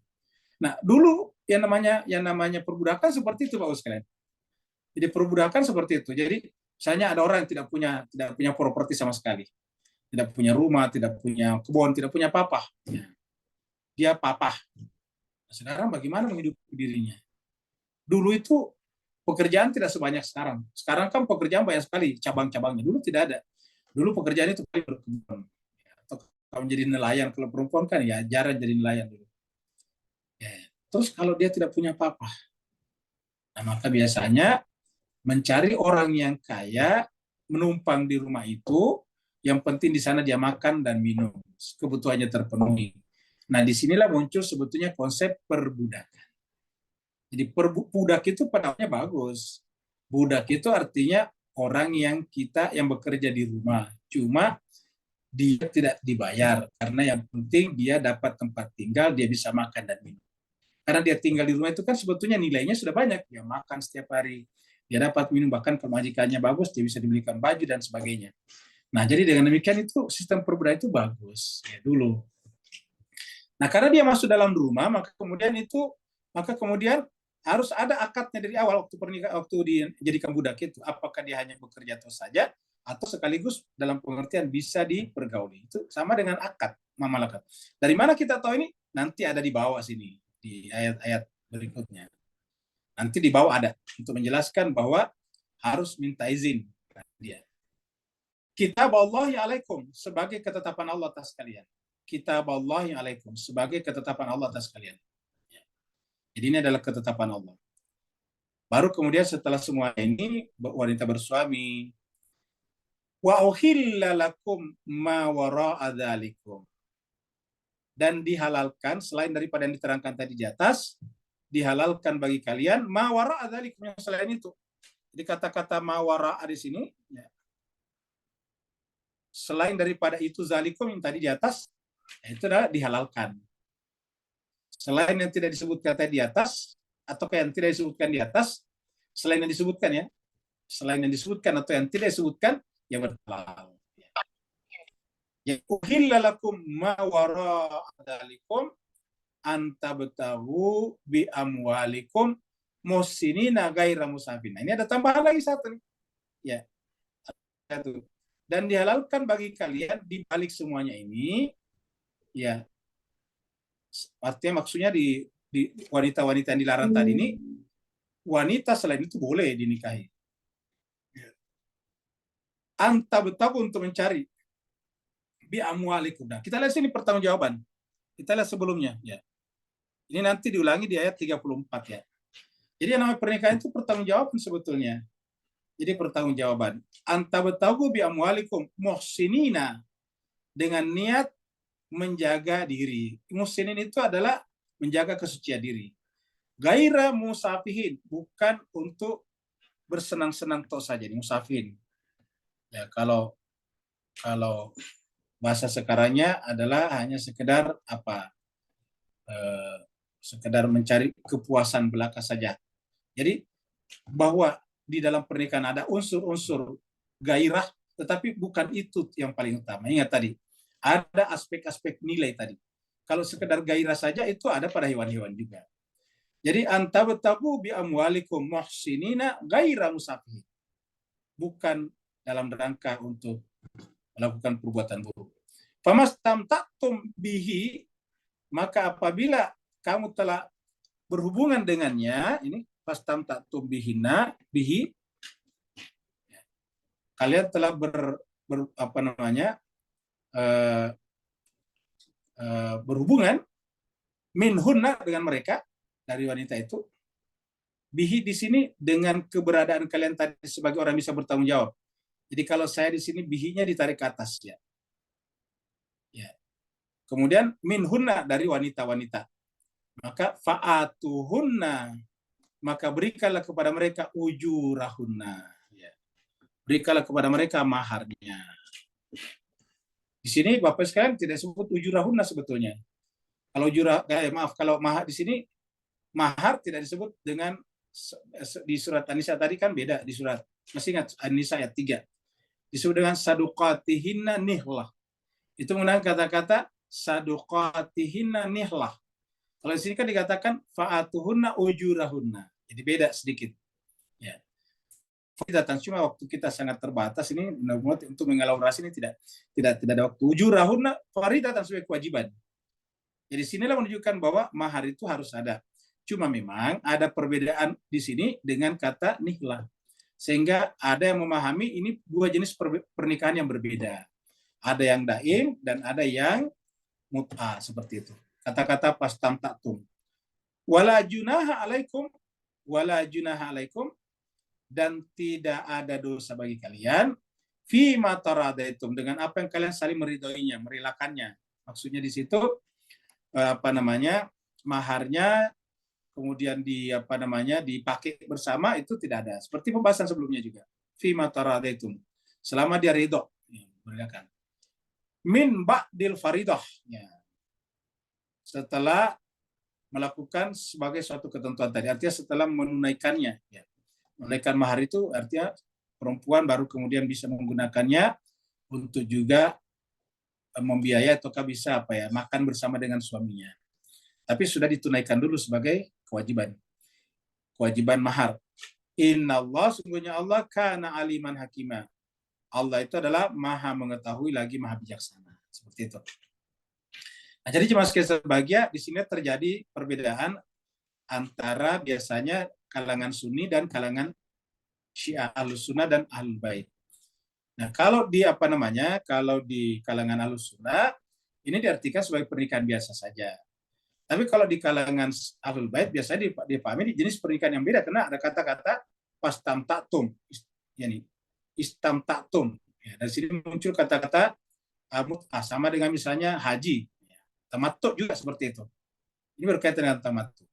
Speaker 2: Nah, dulu yang namanya perbudakan seperti itu, Pak sekalian. Jadi perbudakan seperti itu. Jadi misalnya ada orang yang tidak punya properti sama sekali. Tidak punya rumah, tidak punya kebun, tidak punya apa-apa. Dia papah. Nah, sekarang bagaimana menghidupi dirinya? Dulu itu pekerjaan tidak sebanyak sekarang. Sekarang kan pekerjaan banyak sekali cabang-cabangnya. Dulu tidak ada. Dulu pekerjaan itu berkebun. Atau kalau menjadi nelayan, kalau perempuan kan ya jarang jadi nelayan dulu. Ya. Terus kalau dia tidak punya apa-apa, nah maka biasanya mencari orang yang kaya, menumpang di rumah itu, yang penting di sana dia makan dan minum, kebutuhannya terpenuhi. Nah, disinilah muncul sebetulnya konsep perbudakan. Jadi budak itu padanya bagus. Budak itu artinya orang yang bekerja di rumah. Cuma dia tidak dibayar, karena yang penting dia dapat tempat tinggal, dia bisa makan dan minum. Karena dia tinggal di rumah itu kan sebetulnya nilainya sudah banyak, dia makan setiap hari, dia dapat minum, bahkan kalau majikannya bagus dia bisa dibelikan baju dan sebagainya. Nah, jadi dengan demikian itu sistem perbudakan itu bagus ya dulu. Nah, karena dia masuk dalam rumah, maka kemudian harus ada akadnya dari awal waktu pernikahan, waktu dijadikan budak itu. Apakah dia hanya bekerja terus saja, atau sekaligus dalam pengertian bisa dipergauli. Itu sama dengan akad, mamalakat. Dari mana kita tahu ini? Nanti ada di bawah sini, di ayat-ayat berikutnya. Nanti di bawah ada, untuk menjelaskan bahwa harus minta izin dia. Kitab Allahi alaikum, sebagai ketetapan Allah atas kalian. Kitab Allahi alaikum, sebagai ketetapan Allah atas kalian. Jadi ini adalah ketetapan Allah. Baru kemudian setelah semua ini, wanita bersuami, wa uhilla lakum ma wara'a dzalikum. Dan dihalalkan, selain daripada yang diterangkan tadi di atas, dihalalkan bagi kalian ma wara'a dzalikum, yang selain itu. Jadi kata-kata ma wara'a di sini, ya, selain daripada itu zalikum yang tadi di atas, itu adalah dihalalkan. Selain yang tidak disebutkan tadi di atas, atau yang tidak disebutkan di atas, selain yang disebutkan ya, selain yang disebutkan atau yang tidak disebutkan, yang berhalal. Ya, uhilla lakum ma wara'a dzalikum antabtahu bi amwalikum muhsinina ghaira musafin. Nah, ini ada tambahan lagi satu nih. Ya. Satu. Dan dihalalkan bagi kalian di balik semuanya ini, ya, artinya maksudnya di wanita-wanita yang dilarang tadi ini, wanita selain itu boleh dinikahi. Anta betaku untuk mencari bi amwalikum. Nah, kita lihat sini pertanggungjawaban. Kita lihat sebelumnya, ya. Ini nanti diulangi di ayat 34 ya. Jadi yang namanya pernikahan itu pertanggungjawaban sebetulnya. Jadi pertanggungjawaban. Anta betaku bi amwalikum muhsinina, dengan niat menjaga diri. Muhsinin itu adalah menjaga kesucian diri. Gaira musafihin, bukan untuk bersenang-senang toh saja, musafihin. Ya, kalau bahasa sekarangnya adalah hanya sekedar sekedar mencari kepuasan belaka saja. Jadi bahwa di dalam pernikahan ada unsur-unsur gairah, tetapi bukan itu yang paling utama. Ingat tadi, ada aspek-aspek nilai tadi. Kalau sekedar gairah saja itu ada pada hewan-hewan juga. Jadi anta betaku bi amwalikum muhsinina gaira musafihin. Bukan dalam rangka untuk melakukan perbuatan buruk. Famastamta'tum bihi, maka apabila kamu telah berhubungan dengannya, ini fastamta'tum bihi, kalian telah berhubungan minhunna, dengan mereka, dari wanita itu. Bihi di sini dengan keberadaan kalian tadi sebagai orang bisa bertanggung jawab. Jadi kalau saya di sini bihinya ditarik ke atas ya. Ya. Kemudian minhunna, dari wanita-wanita. Maka fa'atuhunna, maka berikanlah kepada mereka ujurahunna. Ya. Berikanlah kepada mereka maharnya. Di sini Bapak sekalian tidak sebut ujurahunna sebetulnya. Kalau kalau mahar di sini, mahar tidak disebut dengan, di surat An-Nisa tadi kan beda, di surat, masih ingat An-Nisa ayat 3. Disebut dengan saduqatihinna nihlah. Itu menggunakan kata-kata saduqatihinna nihlah. Kalau di sini kan dikatakan fa'atuhunna ujurahunna. Jadi beda sedikit. Ya. Datang, cuma waktu kita sangat terbatas ini, untuk mengelaborasi ini tidak ada waktu. Ujurahunna faridatan, sebagai kewajiban. Jadi sinilah menunjukkan bahwa mahar itu harus ada. Cuma memang ada perbedaan di sini dengan kata nihlah. Sehingga ada yang memahami ini dua jenis pernikahan yang berbeda. Ada yang daim dan ada yang mut'ah, seperti itu. Kata-kata fastamta'tum. Wala junaha alaikum, dan tidak ada dosa bagi kalian fi ma taradaitum, dengan apa yang kalian saling meridhoinya, merelakannya. Maksudnya di situ maharnya kemudian dipakai bersama, itu tidak ada. Seperti pembahasan sebelumnya juga. Fi ma taradaitum, selama dia ridho, merelakan. min ba'dil faridah. Ya. Setelah melakukan sebagai suatu ketentuan tadi, artinya setelah menunaikannya. Ya. Menunaikan mahar itu artinya perempuan baru kemudian bisa menggunakannya untuk juga membiayai ataukah bisa makan bersama dengan suaminya. Tapi sudah ditunaikan dulu sebagai kewajiban mahar. Innallah, sungguhnya Allah kana aliman hakima. Allah itu adalah maha mengetahui lagi maha bijaksana. Seperti itu. Nah, jadi jemaah sekalian berbahagia, di sini terjadi perbedaan antara biasanya kalangan Sunni dan kalangan Syiah, Ahlus Sunnah dan Ahlul Bait. Nah, kalau di kalau di kalangan Ahlus Sunnah ini diartikan sebagai pernikahan biasa saja. Tapi kalau di kalangan Ahlul Bait biasanya dipahami di jenis pernikahan yang beda karena ada kata-kata pastamtatum, yani istamtatum. Ya, dari sini muncul kata-kata sama dengan misalnya haji, tamattu juga seperti itu. Ini berkaitan dengan tamattu.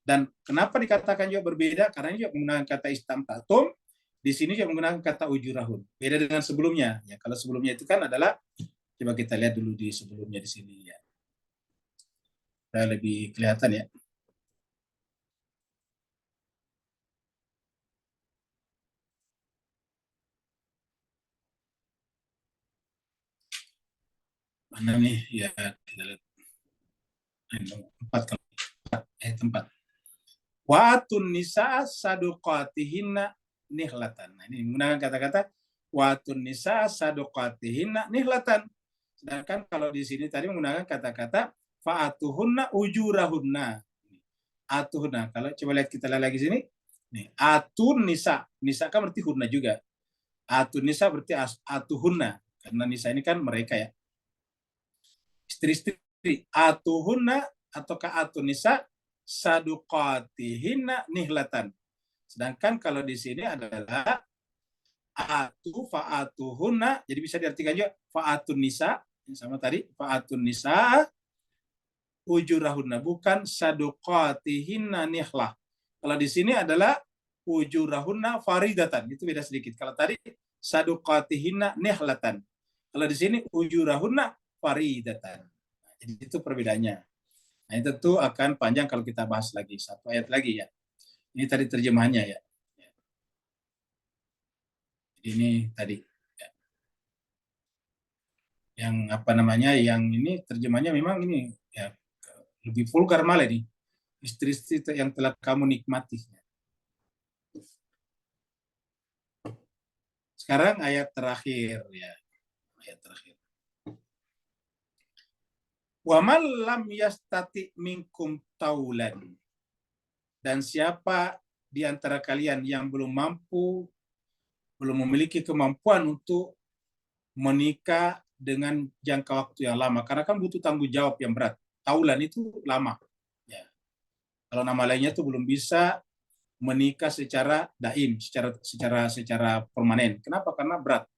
Speaker 2: Dan kenapa dikatakan juga berbeda? Karena ini juga menggunakan kata istamtatum, di sini juga menggunakan kata ujurahun. Beda dengan sebelumnya. Ya, kalau sebelumnya itu kan adalah, coba kita lihat dulu di sebelumnya di sini ya. Supaya lebih kelihatan ya. Mana nih? Ya, kita lihat. Tempat. Watun nisa saduqatihinna nihlatan. Nah, ini menggunakan kata-kata watun nisa saduqatihinna nihlatan. Sedangkan kalau di sini tadi menggunakan kata-kata fa'atuhunna ujurahunna. Atuhunna. Kalau coba lihat kita lihat lagi sini. Nih, atun nisa. Nisa kan berarti hunna juga. Atun nisa berarti atuhunna. Karena nisa ini kan mereka ya. Istri-istri. Atuhunna ataukah atun nisa saduqatihinna nihlatan. Sedangkan kalau di sini adalah fa'atuhunna, jadi bisa diartikan juga fa'atun nisa, sama tadi fa'atun nisa ujurahunna, bukan saduqatihinna nihlah. Kalau di sini adalah ujurahunna faridatan, itu beda sedikit. Kalau tadi saduqatihinna nihlatan. Kalau di sini ujurahunna faridatan. Nah, jadi itu perbedaannya. Nah, itu tentu akan panjang kalau kita bahas lagi. Satu ayat lagi ya. Ini tadi terjemahannya ya. Ini tadi. Ya. Yang yang ini terjemahannya memang ini ya lebih vulgar malah nih. Istri-istri yang telah kamu nikmati. Sekarang ayat terakhir ya. Ayat terakhir. Wa man lam yastati minkum taulan. Dan siapa di antara kalian yang belum memiliki kemampuan untuk menikah dengan jangka waktu yang lama, karena kan butuh tanggung jawab yang berat. Taulan itu lama. Ya. Kalau nama lainnya itu belum bisa menikah secara daim, secara permanen. Kenapa? Karena berat.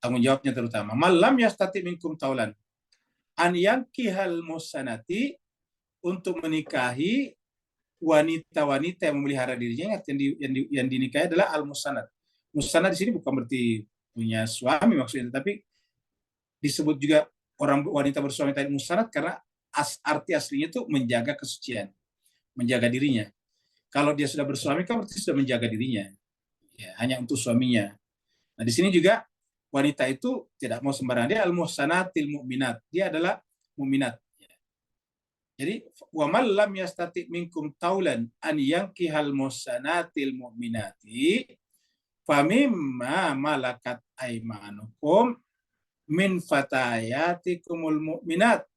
Speaker 2: Tanggung jawabnya terutama. Malam yastati minkum taulan. An yankihal musanati, untuk menikahi wanita-wanita yang memelihara dirinya, yang dinikahi adalah al-musanat. Musanat di sini bukan berarti punya suami maksudnya, tapi disebut juga orang wanita bersuami tadi musanat karena arti aslinya itu menjaga kesucian, menjaga dirinya. Kalau dia sudah bersuami kan berarti sudah menjaga dirinya, ya, hanya untuk suaminya. Nah di sini juga wanita itu tidak mau sembarangan, dia al-muhsanatil mu'minat, dia adalah mu'minat. Jadi wa man lam yastati minkum taulan an yankihal muhsanatil mu'minati famimma malakat aimanukum min fatayatikumul mu'minat,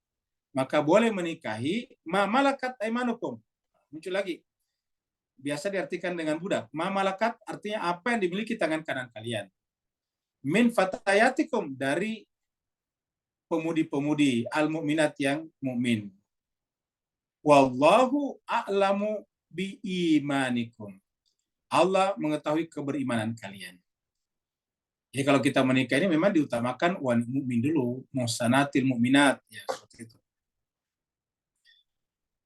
Speaker 2: maka boleh menikahi ma malakat aimanukum. Muncul lagi. Biasa diartikan dengan budak. Ma malakat artinya apa yang dimiliki tangan kanan kalian. Min fatayatikum, dari pemudi-pemudi al-mu'minat yang mukmin. Wallahu a'lamu biimanikum. Allah mengetahui keberimanan kalian. Jadi kalau kita menikah ini memang diutamakan wanita mukmin dulu, muhsanatil mu'minat, ya seperti itu.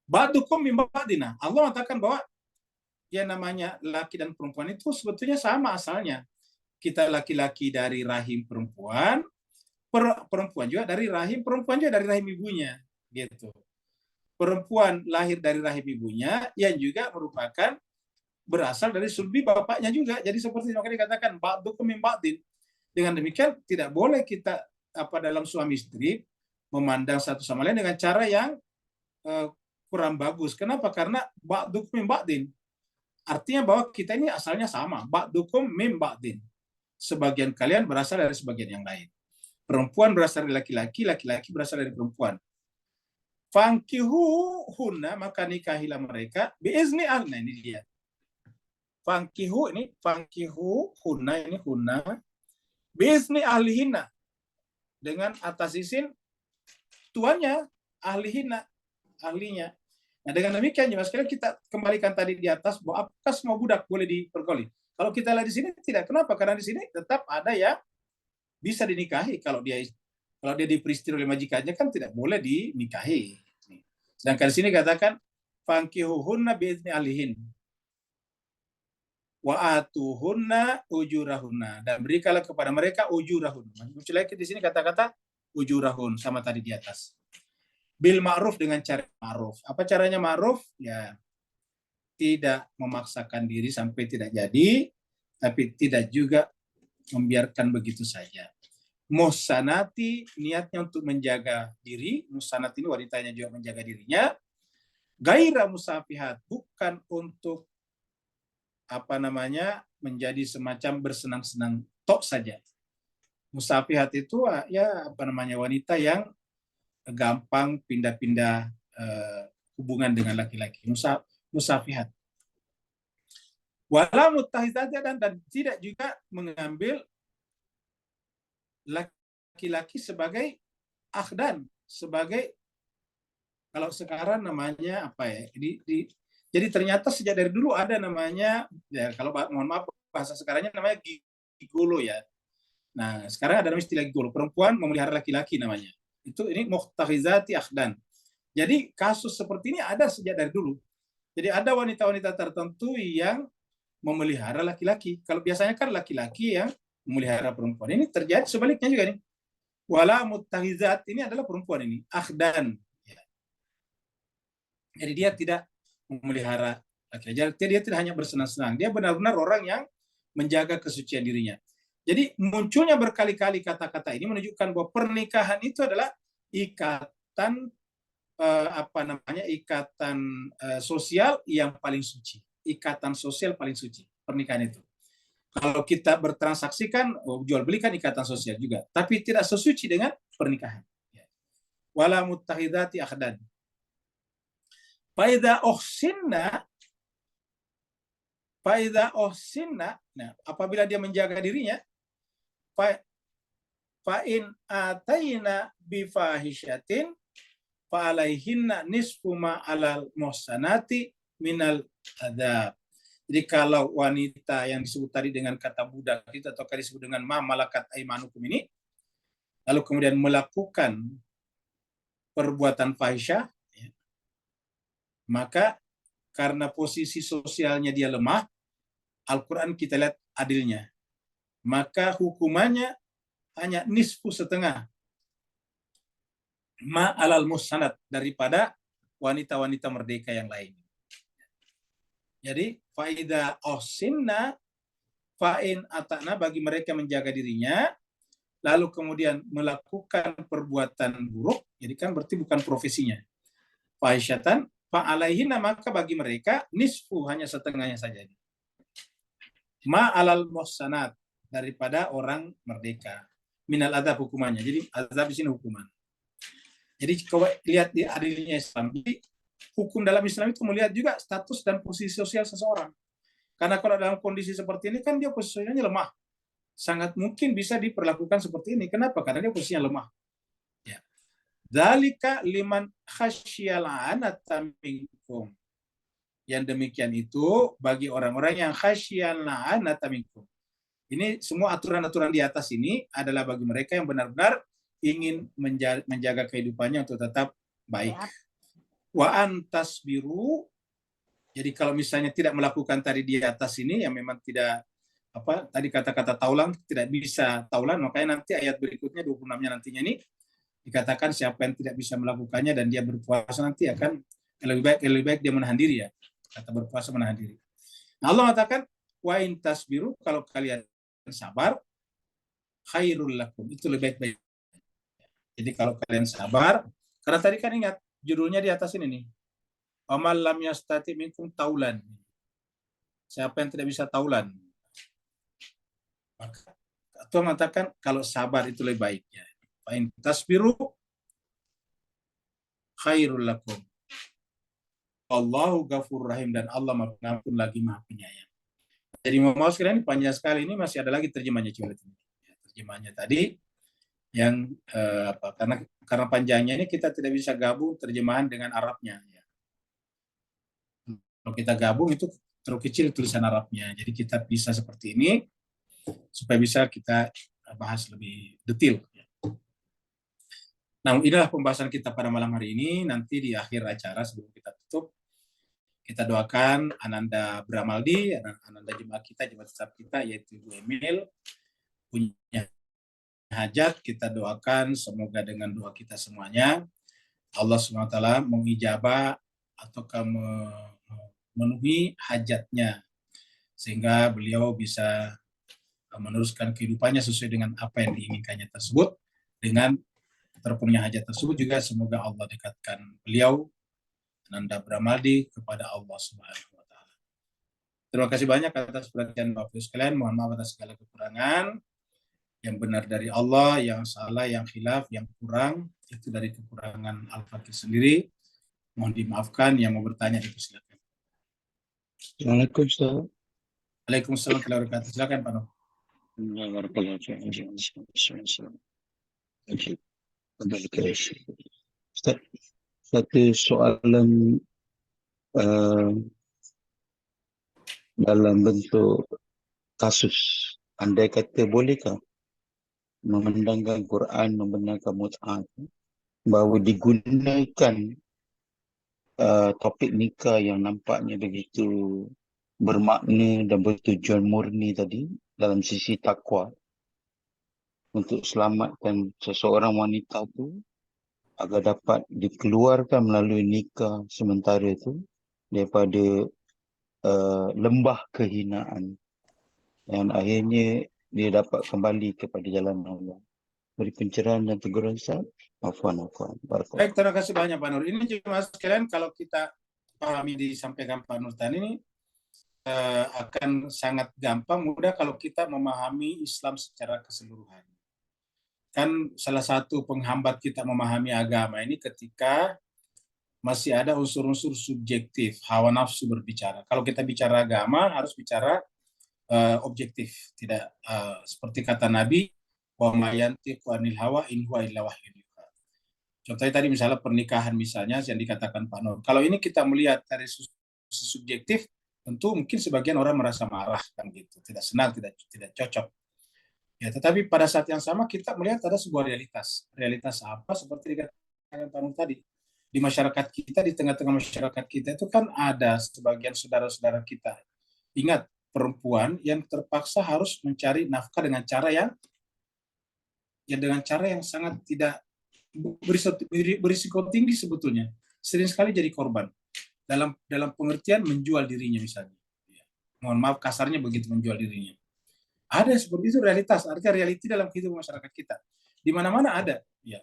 Speaker 2: Ba'dukum min ba'dina. Allah mengatakan bahwa yang namanya laki dan perempuan itu sebetulnya sama asalnya. Kita laki-laki dari rahim perempuan perempuan juga dari rahim ibunya, gitu. Perempuan lahir dari rahim ibunya yang juga merupakan berasal dari sulbi bapaknya juga. Jadi seperti yang dikatakan ba'dukum min ba'din. Dengan demikian tidak boleh kita dalam suami istri memandang satu sama lain dengan cara yang kurang bagus. Kenapa? Karena ba'dukum min ba'din. Artinya bahwa kita ini asalnya sama. Ba'dukum min ba'din. Sebagian kalian berasal dari sebagian yang lain. Perempuan berasal dari laki-laki, laki-laki berasal dari perempuan. Fankihu hunna, maka nikahilah mereka biizni ahlihinna. Ini dia. Fankihu hunna, ini hunna biizni ahlihinna, dengan atas izin tuannya, ahlihinna, ahlinya. Nah, dengan demikian juga sekali kita kembalikan tadi di atas bahwa apakah semua budak boleh dipergauli. Kalau kita lihat di sini tidak. Kenapa? Karena di sini tetap ada yang bisa dinikahi. Kalau dia diperistri oleh majikannya kan tidak boleh dinikahi. Sedangkan di sini katakan fankihuhunna biizni ahlihin wa atuhunna ujurahunna, dan berikanlah kepada mereka ujurahun. Muncul lagi di sini kata-kata ujurahun sama tadi di atas. Bil ma'ruf, dengan cara ma'ruf. Apa caranya ma'ruf? Ya, tidak memaksakan diri sampai tidak jadi, tapi tidak juga membiarkan begitu saja. Muhsanati, niatnya untuk menjaga diri. Muhsanat ini wanitanya juga menjaga dirinya. Gaira musafihat, bukan untuk menjadi semacam bersenang-senang tok saja. Musafihat itu wanita yang gampang pindah-pindah hubungan dengan laki-laki. Musafihat. Wala muttahidat, dan tidak juga mengambil laki-laki sebagai akhdan, sebagai, kalau sekarang namanya apa ya? Jadi ternyata sejak dari dulu ada namanya, ya kalau mohon maaf bahasa sekarangnya namanya gigolo ya. Nah, sekarang ada istilah gigolo, perempuan memelihara laki-laki namanya. Ini muhtahizati akhdan. Jadi kasus seperti ini ada sejak dari dulu. Jadi ada wanita-wanita tertentu yang memelihara laki-laki. Kalau biasanya kan laki-laki yang memelihara perempuan. Ini terjadi sebaliknya juga nih. Wala muttahizat, ini adalah perempuan ini, akhdan. Ya. Jadi dia tidak memelihara laki-laki. Dia tidak hanya bersenang-senang. Dia benar-benar orang yang menjaga kesucian dirinya. Jadi munculnya berkali-kali kata-kata ini menunjukkan bahwa pernikahan itu adalah ikatan ikatan sosial yang paling suci. Ikatan sosial paling suci, pernikahan itu. Kalau kita bertransaksi kan jual belikan ikatan sosial juga, tapi tidak sesuci dengan pernikahan. Wala muttahidati akhdan. Faidha ohsinna, nah, apabila dia menjaga dirinya, fa'in ataina bifahishatin fa'alaihinna nisfu ma'alal muhsanati minal adab. Jadi kalau wanita yang disebut tadi dengan kata budak itu atau disebut dengan ma malakat aimanukum ini, lalu kemudian melakukan perbuatan fahisyah, ya, maka karena posisi sosialnya dia lemah, Al-Quran kita lihat adilnya, maka hukumannya hanya nisfu, setengah, ma'alal muhsanat, daripada wanita-wanita merdeka yang lain. Jadi faida ohsinna fa'in ata'na, bagi mereka menjaga dirinya lalu kemudian melakukan perbuatan buruk, jadi kan berarti bukan profesinya, fahisyatan fa'alaihinna, maka bagi mereka nisfu, hanya setengahnya saja, ma'alal muhsanat, daripada orang merdeka, minal adab, hukumannya. Jadi azab di sini hukuman. Jadi kalau lihat di adilnya Islam, jadi hukum dalam Islam itu melihat juga status dan posisi sosial seseorang. Karena kalau dalam kondisi seperti ini kan dia posisinya lemah. Sangat mungkin bisa diperlakukan seperti ini. Kenapa? Karena dia posisinya lemah. Ya. Dzalika liman khasyiyal anata minkum. Yang demikian itu bagi orang-orang yang khasyiyal anata minkum. Ini semua aturan-aturan di atas ini adalah bagi mereka yang benar-benar ingin menjaga kehidupannya untuk tetap baik. Wa antasbiru, jadi kalau misalnya tidak melakukan tadi di atas ini, yang memang tidak apa tadi kata-kata taulan tidak bisa taulan, makanya nanti ayat berikutnya 26-nya nantinya ini dikatakan siapa yang tidak bisa melakukannya dan dia berpuasa nanti akan lebih baik dia menahan diri ya. Kata berpuasa menahan diri. Nah, Allah mengatakan wa in tasbiru, kalau kalian sabar khairul lakum, itu lebih baik. Jadi kalau kalian sabar, karena tadi kan ingat judulnya di atas ini nih. Amal lam yastati minkum taulan. Siapa yang tidak bisa taulan? Maka Tuhan mengatakan kalau sabar itu lebih baik ya. Fa in tasbiru khairul lakum. Allahu ghafurur rahim, dan Allah Maha Pengampun lagi Maha Penyayang. Jadi mau sekalian panjang sekali, ini masih ada lagi terjemahnya coba. Terjemahnya tadi yang karena panjangnya ini kita tidak bisa gabung terjemahan dengan Arabnya ya. Kalau kita gabung itu terlalu kecil tulisan Arabnya. Jadi kita bisa seperti ini supaya bisa kita bahas lebih detail. Nah, inilah pembahasan kita pada malam hari ini. Nanti di akhir acara sebelum kita tutup, kita doakan Ananda Bramaldi, Ananda jemaat kita, jemaat tetap kita, yaitu Ibu Emil, punya hajat. Kita doakan semoga dengan doa kita semuanya, Allah SWT mengijabah atau memenuhi hajatnya, sehingga beliau bisa meneruskan kehidupannya sesuai dengan apa yang diinginkannya tersebut. Dengan terpenuhnya hajat tersebut juga semoga Allah dekatkan beliau Ananda Bramaldi kepada Allah Subhanahu wa taala. Terima kasih banyak atas perhatian Bapak Ibu sekalian. Mohon maaf atas segala kekurangan. Yang benar dari Allah, yang salah, yang khilaf, yang kurang itu dari kekurangan Al-Fakir sendiri. Mohon dimaafkan. Yang mau bertanya itu silakan.
Speaker 4: Assalamualaikum Ustaz.
Speaker 2: Waalaikumsalam warahmatullahi wabarakatuh. Silakan Pak Nur.
Speaker 4: Ustaz, satu soalan dalam bentuk kasus. Andai kata bolehkah memandangkan Quran membenarkan mut'ah bahawa digunakan topik nikah yang nampaknya begitu bermakna dan bertujuan murni tadi dalam sisi takwa untuk selamatkan seseorang wanita tu agar dapat dikeluarkan melalui nikah sementara itu daripada lembah kehinaan, dan akhirnya dia dapat kembali kepada jalan Allah. Beri pencerahan dan teguran Ustaz. Afwan.
Speaker 2: Baik, terima kasih banyak Pak Nur. Ini cuma sekalian kalau kita pahami disampaikan Pak Nur tadi ini akan sangat gampang, mudah kalau kita memahami Islam secara keseluruhan. Kan salah satu penghambat kita memahami agama ini ketika masih ada unsur-unsur subjektif, hawa nafsu berbicara. Kalau kita bicara agama harus bicara objektif, tidak seperti kata Nabi, wa ma yantiqu anil hawa in huwa illa wahyun yuha. Contohnya tadi misalnya pernikahan misalnya yang dikatakan Pak Nur. Kalau ini kita melihat dari sisi subjektif, tentu mungkin sebagian orang merasa marah kan gitu, tidak senang, tidak cocok. Ya, tetapi pada saat yang sama kita melihat ada sebuah realitas. Realitas apa? Seperti dikatakan Pak Nur tadi. Di masyarakat kita, di tengah-tengah masyarakat kita itu kan ada sebagian saudara-saudara kita. Ingat, perempuan yang terpaksa harus mencari nafkah dengan cara yang sangat tidak berisiko tinggi sebetulnya. Sering sekali jadi korban. Dalam pengertian menjual dirinya misalnya. Ya. Mohon maaf kasarnya begitu, menjual dirinya. Ada seperti itu realitas, artinya realiti dalam kehidupan masyarakat kita. Di mana-mana ada, ya.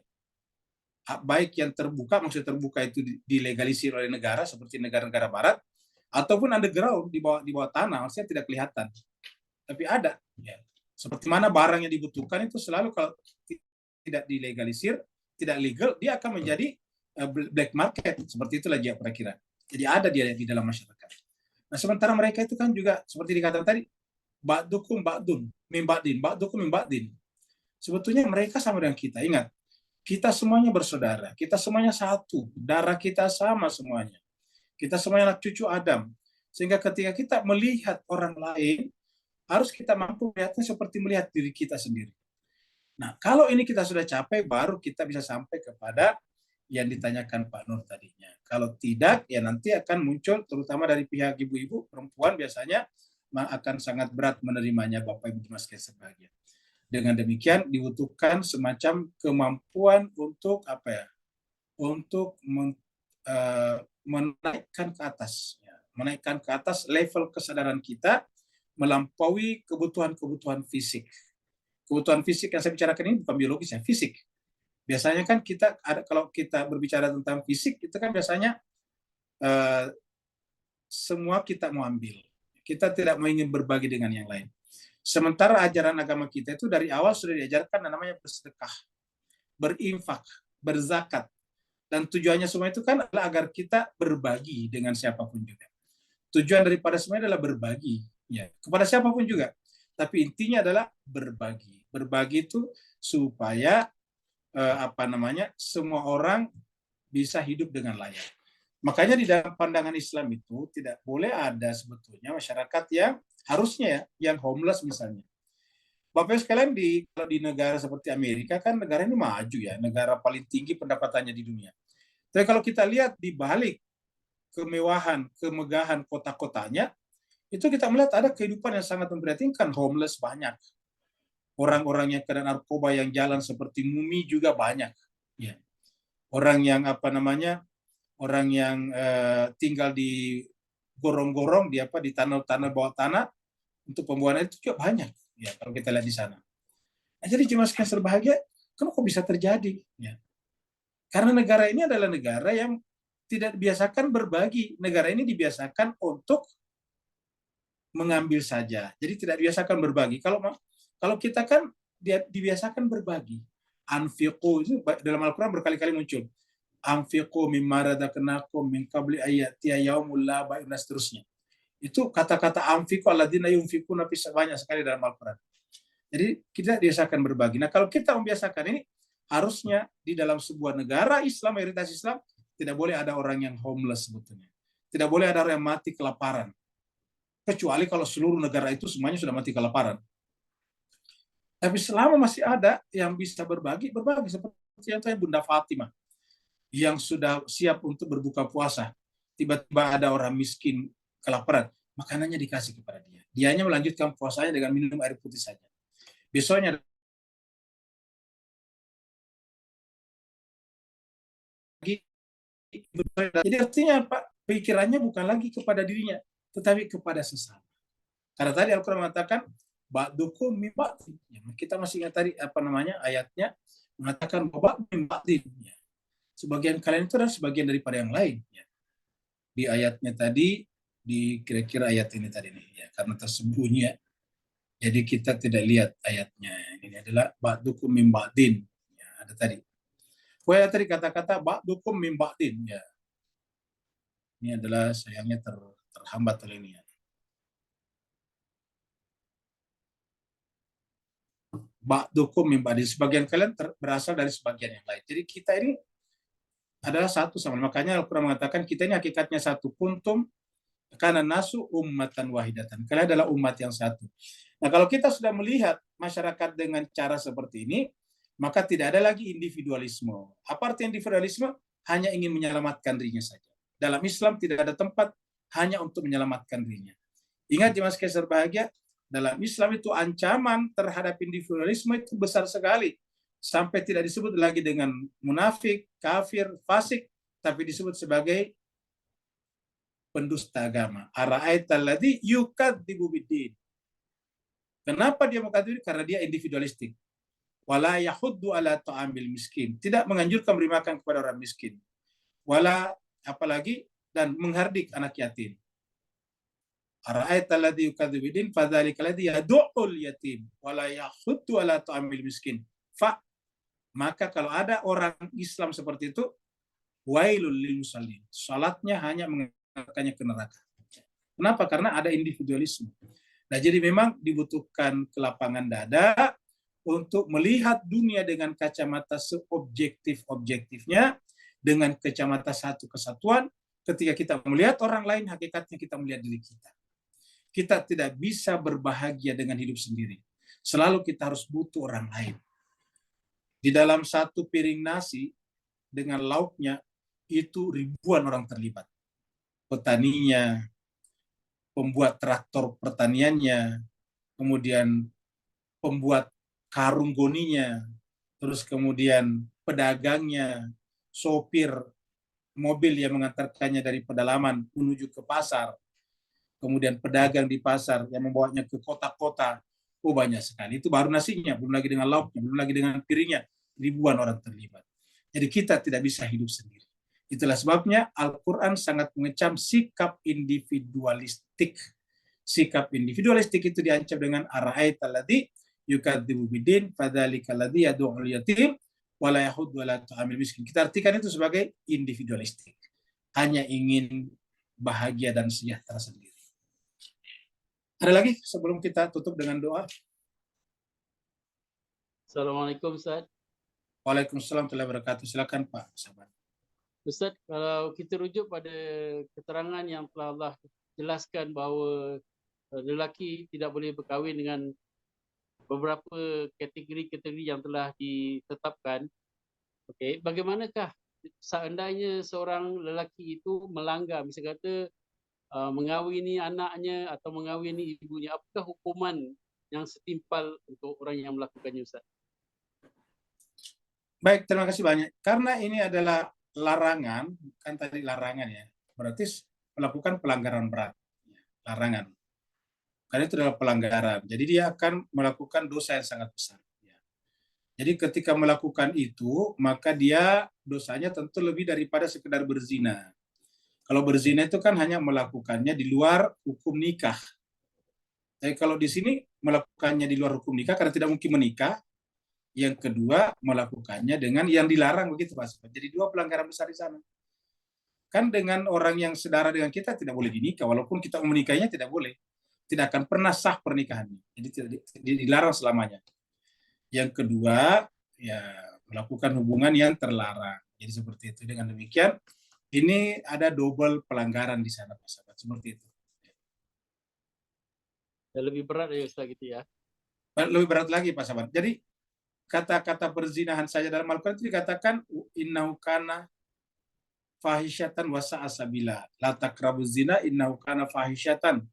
Speaker 2: Baik yang terbuka, maksud terbuka itu dilegalisir oleh negara seperti negara-negara barat, ataupun underground di bawah tanah, maksudnya tidak kelihatan. Tapi ada, ya. Seperti mana barang yang dibutuhkan itu selalu kalau tidak dilegalisir, tidak legal, dia akan menjadi black market. Seperti itulah dia perkiraan. Jadi ada dia di dalam masyarakat. Nah, sementara mereka itu kan juga seperti dikatakan tadi, ba'dukum ba'dun min ba'din, ba'dukum min ba'din. Sebetulnya mereka sama dengan kita. Ingat, kita semuanya bersaudara, kita semuanya satu, darah kita sama semuanya. Kita semuanya anak cucu Adam. Sehingga ketika kita melihat orang lain, harus kita mampu melihatnya seperti melihat diri kita sendiri. Nah, kalau ini kita sudah capai, baru kita bisa sampai kepada yang ditanyakan Pak Nur tadinya. Kalau tidak, ya nanti akan muncul, terutama dari pihak ibu-ibu, perempuan biasanya akan sangat berat menerimanya, Bapak Ibu Jemaat sekalian berbahagia. Dengan demikian dibutuhkan semacam kemampuan untuk apa ya? Untuk menaikkan ke atas, ya, menaikkan ke atas level kesadaran kita melampaui kebutuhan-kebutuhan fisik. Kebutuhan fisik yang saya bicarakan ini bukan biologis ya, fisik. Biasanya kan kita ada, kalau kita berbicara tentang fisik itu kan biasanya semua kita mau ambil. Kita tidak mau ingin berbagi dengan yang lain. Sementara ajaran agama kita itu dari awal sudah diajarkan namanya bersedekah, berinfak, berzakat. Dan tujuannya semua itu kan adalah agar kita berbagi dengan siapapun juga. Tujuan daripada semuanya adalah berbagi, ya, kepada siapapun juga. Tapi intinya adalah berbagi. Berbagi itu supaya semua orang bisa hidup dengan layak. Makanya di dalam pandangan Islam itu tidak boleh ada sebetulnya masyarakat yang harusnya ya, yang homeless misalnya. Bapak sekalian, kalau di negara seperti Amerika kan negara ini maju ya, negara paling tinggi pendapatannya di dunia. Tapi kalau kita lihat di balik kemewahan, kemegahan kota-kotanya, itu kita melihat ada kehidupan yang sangat memprihatinkan. Homeless banyak, orang-orang yang kena narkoba yang jalan seperti mumi juga banyak. Ya. Orang yang orang yang tinggal di gorong-gorong, di tanah bawah tanah untuk pembuangan itu juga banyak. Ya, kalau kita lihat di sana. Nah, jadi jemaah sekalian berbahagia, kenapa kok bisa terjadi? Ya. Karena negara ini adalah negara yang tidak dibiasakan berbagi. Negara ini dibiasakan untuk mengambil saja. Jadi tidak dibiasakan berbagi. Kalau kita kan dibiasakan berbagi. Anfiqu itu dalam Al-Quran berkali-kali muncul. Anfiqu mimma razaqnakum min qabli ayatiya yaumul la bai'un, seterusnya. Itu kata-kata anfiqu alladzina yunfiquna banyak sekali dalam Al-Quran. Jadi kita biasakan berbagi. Nah, kalau kita membiasakan ini, harusnya di dalam sebuah negara Islam, mayoritas Islam, tidak boleh ada orang yang homeless sebetulnya. Tidak boleh ada orang yang mati kelaparan. Kecuali kalau seluruh negara itu semuanya sudah mati kelaparan. Tapi selama masih ada yang bisa berbagi seperti yang Bunda Fatimah yang sudah siap untuk berbuka puasa. Tiba-tiba ada orang miskin kelaparan, makanannya dikasih kepada dia. Dianya melanjutkan puasanya dengan minum air putih saja. Besoknya lagi. Jadi artinya Pak, pikirannya bukan lagi kepada dirinya, tetapi kepada sesama. Karena tadi Al-Quran mengatakan ba'dukum min ba'din. Kita masih ingat tadi ayatnya mengatakan ba'dukum min ba'din. Sebagian kalian itu adalah sebagian daripada yang lain. Di ayatnya tadi, di kira-kira ayat ini tadi nih, ya, karena tersembunyi. Jadi kita tidak lihat ayatnya. Ini adalah ba'dukum min ba'din. Ya, ada tadi. Tadi kata-kata ba'dukum min ba'din. Ya. Ini adalah sayangnya terhambat oleh ini. Ya. Ba'dukum min ba'din. Sebagian kalian berasal dari sebagian yang lain. Jadi kita ini adalah satu sama. Makanya Al-Quran mengatakan kita ini hakikatnya satu. Kuntum karena nasu ummatan wahidatan. Kalian adalah umat yang satu. Nah, kalau kita sudah melihat masyarakat dengan cara seperti ini, maka tidak ada lagi individualisme. Apa arti individualisme? Hanya ingin menyelamatkan dirinya saja. Dalam Islam tidak ada tempat hanya untuk menyelamatkan dirinya. Ingat jemaah sekalian berbahagia, dalam Islam itu ancaman terhadap individualisme itu besar sekali. Sampai tidak disebut lagi dengan munafik, kafir, fasik, tapi disebut sebagai pendusta agama. Ara'aital ladzi yukadzibu biddin. Kenapa dia mengkadzib? Karena dia individualistik. Wala yahuddu ala ta'amil miskin. Tidak menganjurkan beri makan kepada orang miskin. Wala apalagi dan menghardik anak yatim. Ara'aital ladzi yukadzibu biddin fadzalikal ladzi yad'ul yatim wala yahuddu ala ta'amil miskin. Maka kalau ada orang Islam seperti itu, wailul lil musallin. Salatnya hanya mengantarkannya ke neraka. Kenapa? Karena ada individualisme. Nah, jadi memang dibutuhkan kelapangan dada untuk melihat dunia dengan kacamata seobjektif-objektifnya, dengan kacamata satu kesatuan. Ketika kita melihat orang lain, hakikatnya kita melihat diri kita. Kita tidak bisa berbahagia dengan hidup sendiri. Selalu kita harus butuh orang lain. Di dalam satu piring nasi dengan lauknya, itu ribuan orang terlibat. Petaninya, pembuat traktor pertaniannya, kemudian pembuat karung goninya, terus kemudian pedagangnya, sopir mobil yang mengantarkannya dari pedalaman menuju ke pasar, kemudian pedagang di pasar yang membawanya ke kota-kota. Oh, banyak sekali. Itu baru nasinya, belum lagi dengan lauknya, belum lagi dengan piringnya. Ribuan orang terlibat. Jadi kita tidak bisa hidup sendiri. Itulah sebabnya Al-Quran sangat mengecam sikap individualistik. Sikap individualistik itu diancam dengan ara'aita alladzi yukadzibu bidin fadzalika alladzi yad'ul yatim wala yahuddu ala ta'amil miskin. Kita artikan itu sebagai individualistik. Hanya ingin bahagia dan sejahtera sendiri. Ada lagi sebelum kita tutup dengan doa?
Speaker 1: Assalamualaikum Ustaz.
Speaker 2: Waalaikumsalam warahmatullahi wabarakatuh. Silakan Pak Sabar.
Speaker 1: Ustaz, kalau kita rujuk pada keterangan yang telah Allah jelaskan bahawa lelaki tidak boleh berkahwin dengan beberapa kategori-kategori yang telah ditetapkan. Okey, bagaimanakah seandainya seorang lelaki itu melanggar, misalnya kata mengawini anaknya atau mengawini ibunya, apakah hukuman yang setimpal untuk orang yang melakukannya, Ustaz?
Speaker 2: Baik, terima kasih banyak. Karena ini adalah larangan, kan tadi larangan ya, berarti melakukan pelanggaran berat. Larangan. Karena itu adalah pelanggaran. Jadi dia akan melakukan dosa yang sangat besar. Jadi ketika melakukan itu, maka dia dosanya tentu lebih daripada sekedar berzina. Kalau berzina itu kan hanya melakukannya di luar hukum nikah. Tapi kalau di sini melakukannya di luar hukum nikah karena tidak mungkin menikah. Yang kedua, melakukannya dengan yang dilarang, begitu Pak. Jadi dua pelanggaran besar di sana. Kan dengan orang yang sedara dengan kita tidak boleh dinikah, walaupun kita menikahnya tidak boleh. Tidak akan pernah sah pernikahannya. Jadi tidak dilarang selamanya. Yang kedua, ya melakukan hubungan yang terlarang. Jadi seperti itu. Dengan demikian, ini ada double pelanggaran di sana, Pak Sahabat. Seperti itu.
Speaker 1: Ya, lebih berat ya Ustaz gitu ya.
Speaker 2: Lebih berat lagi Pak Sahabat. Jadi kata-kata perzinahan saja dalam Al-Quran itu dikatakan innahu kana fahisyatan wa sa'a sabila. La taqrabu zina innahu kana fahisyatan.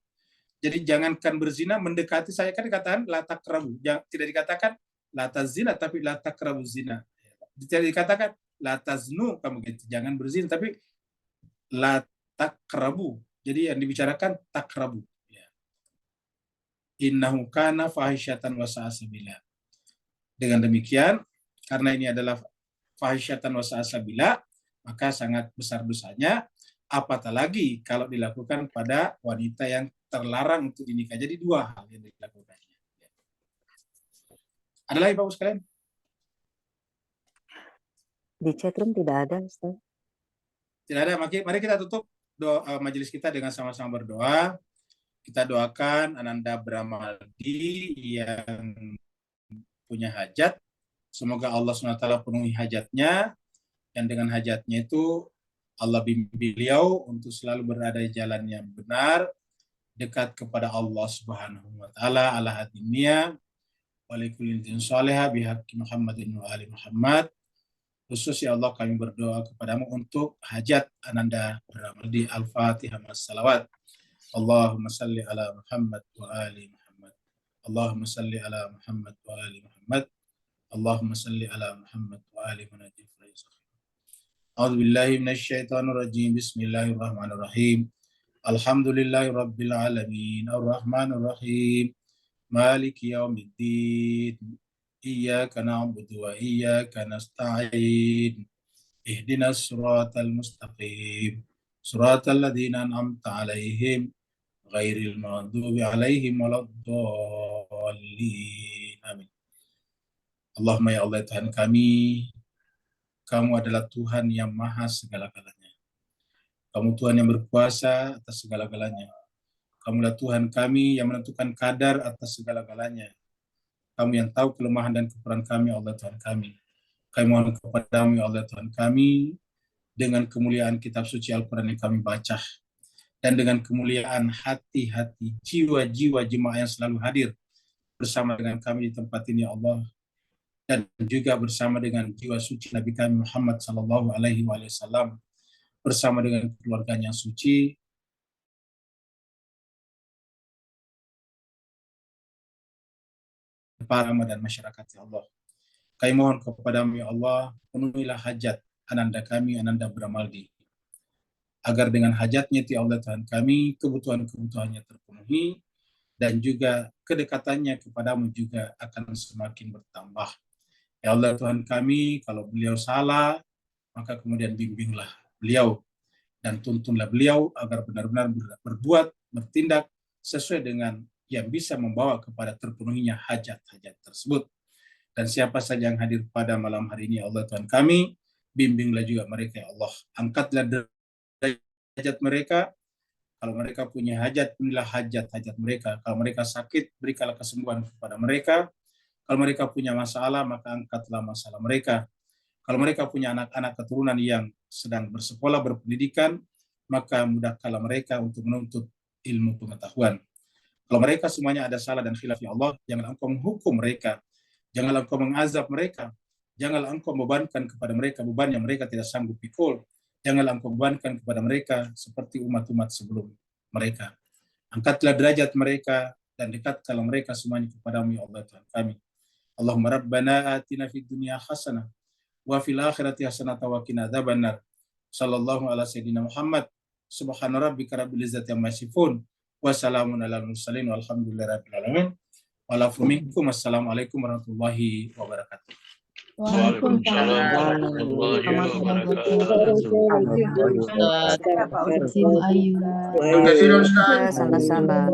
Speaker 2: Jadi jangankan berzina, mendekati saya kan dikatakan la taqrabu. Tidak dikatakan la tazina tapi la taqrabu zina. Tidak dikatakan la taznu kamu gitu. Jangan berzina tapi la taqrabu. Jadi yang dibicarakan taqrabu. Ya. Innahu kana fahisyatan wa sa'a sabila. Dengan demikian, karena ini adalah fahisyatan wa sa'a sabila, maka sangat besar dosanya. Apatah lagi kalau dilakukan pada wanita yang terlarang untuk dinikah. Jadi dua hal yang dilakukannya. Ada lagi Bapak sekalian?
Speaker 5: Di chatroom tidak ada, Ustaz.
Speaker 2: Tidak ada. Mari kita tutup majelis kita dengan sama-sama berdoa. Kita doakan Ananda Bramaldi yang punya hajat. Semoga Allah SWT penuhi hajatnya. Dan dengan hajatnya itu Allah bimbing beliau untuk selalu berada di jalan yang benar, dekat kepada Allah Subhanahu wa taala ala hadiniya wa likulli din salihah bihaqqi Muhammadin wa ali Muhammad. Khusus ya Allah kami berdoa kepadamu untuk hajat Ananda Bramaldi. Al-Fatihah mas salawat. Allahumma salli ala Muhammad wa ali Muhammad. Allahumma salli ala Muhammad wa ali Muhammad. Allahumma salli ala Muhammad wa ali Muhammad. A'udzu billahi minasy syaithanir rajim. Bismillahirrahmanirrahim. Alhamdulillahi rabbil alamin. Arrahmanir rahim. Maliki yaumiddin. Iyyaka na'budu wa iyyaka nasta'in. Ihdinas siratal mustaqim. Siratal ladzina an'amta 'alaihim ghairil maghdubi 'alaihim waladdallin. Amin. Allahumma ya Allah Tuhan kami, Kamu adalah Tuhan yang maha segala-galanya. Kamu Tuhan yang berkuasa atas segala-galanya. Kamulah Tuhan kami yang menentukan kadar atas segala-galanya. Kamu yang tahu kelemahan dan kekurangan kami, Allah Tuhan kami. Kami mohon kepadamu, ya Allah Tuhan kami, dengan kemuliaan kitab suci Al-Quran yang kami baca, dan dengan kemuliaan hati-hati, jiwa-jiwa jemaah yang selalu hadir bersama dengan kami di tempat ini, ya Allah, dan juga bersama dengan jiwa suci Nabi kami Muhammad sallallahu alaihi wasallam, bersama dengan keluarganya yang suci, para ulama dan masyarakat ya Allah. Kami mohon kepadamu ya Allah, penuhilah hajat ananda kami, Ananda Bramaldi, agar dengan hajatnya ya Allah Tuhan kami, kebutuhan-kebutuhannya terpenuhi, dan juga kedekatannya kepadamu juga akan semakin bertambah. Ya Allah Tuhan kami, kalau beliau salah, maka kemudian bimbinglah beliau, dan tuntunlah beliau agar benar-benar berbuat, bertindak sesuai dengan yang bisa membawa kepada terpenuhinya hajat-hajat tersebut. Dan siapa saja yang hadir pada malam hari ini, Allah Tuhan kami, bimbinglah juga mereka ya Allah. Angkatlah derajat mereka. Kalau mereka punya hajat, inilah hajat-hajat mereka. Kalau mereka sakit, berikanlah kesembuhan kepada mereka. Kalau mereka punya masalah, maka angkatlah masalah mereka. Kalau mereka punya anak-anak keturunan yang sedang bersekolah, berpendidikan, maka mudahkanlah mereka untuk menuntut ilmu pengetahuan. Kalau mereka semuanya ada salah dan khilaf ya Allah, jangan engkau menghukum mereka. Janganlah engkau mengazab mereka. Janganlah engkau membebankan kepada mereka beban yang mereka tidak sanggup pikul. Janganlah engkau bebankan kepada mereka seperti umat-umat sebelum mereka. Angkatlah derajat mereka dan dekatkanlah mereka semuanya kepadamu ya Allah Tuhan kami. Allahumma rabbana atina fid dunya hasanah wa fil akhirati hasanah wa qina adzabannar. Sallallahu ala sayyidina Muhammad. Subhana rabbika rabbil izzati amma yasifun. Wa salamun alal mursalin walhamdulillahi rabbil alamin. Wassalamualaikum warahmatullahi wabarakatuh.
Speaker 6: Waalaikumsalam warahmatullahi wabarakatuh.
Speaker 5: Sama-sama.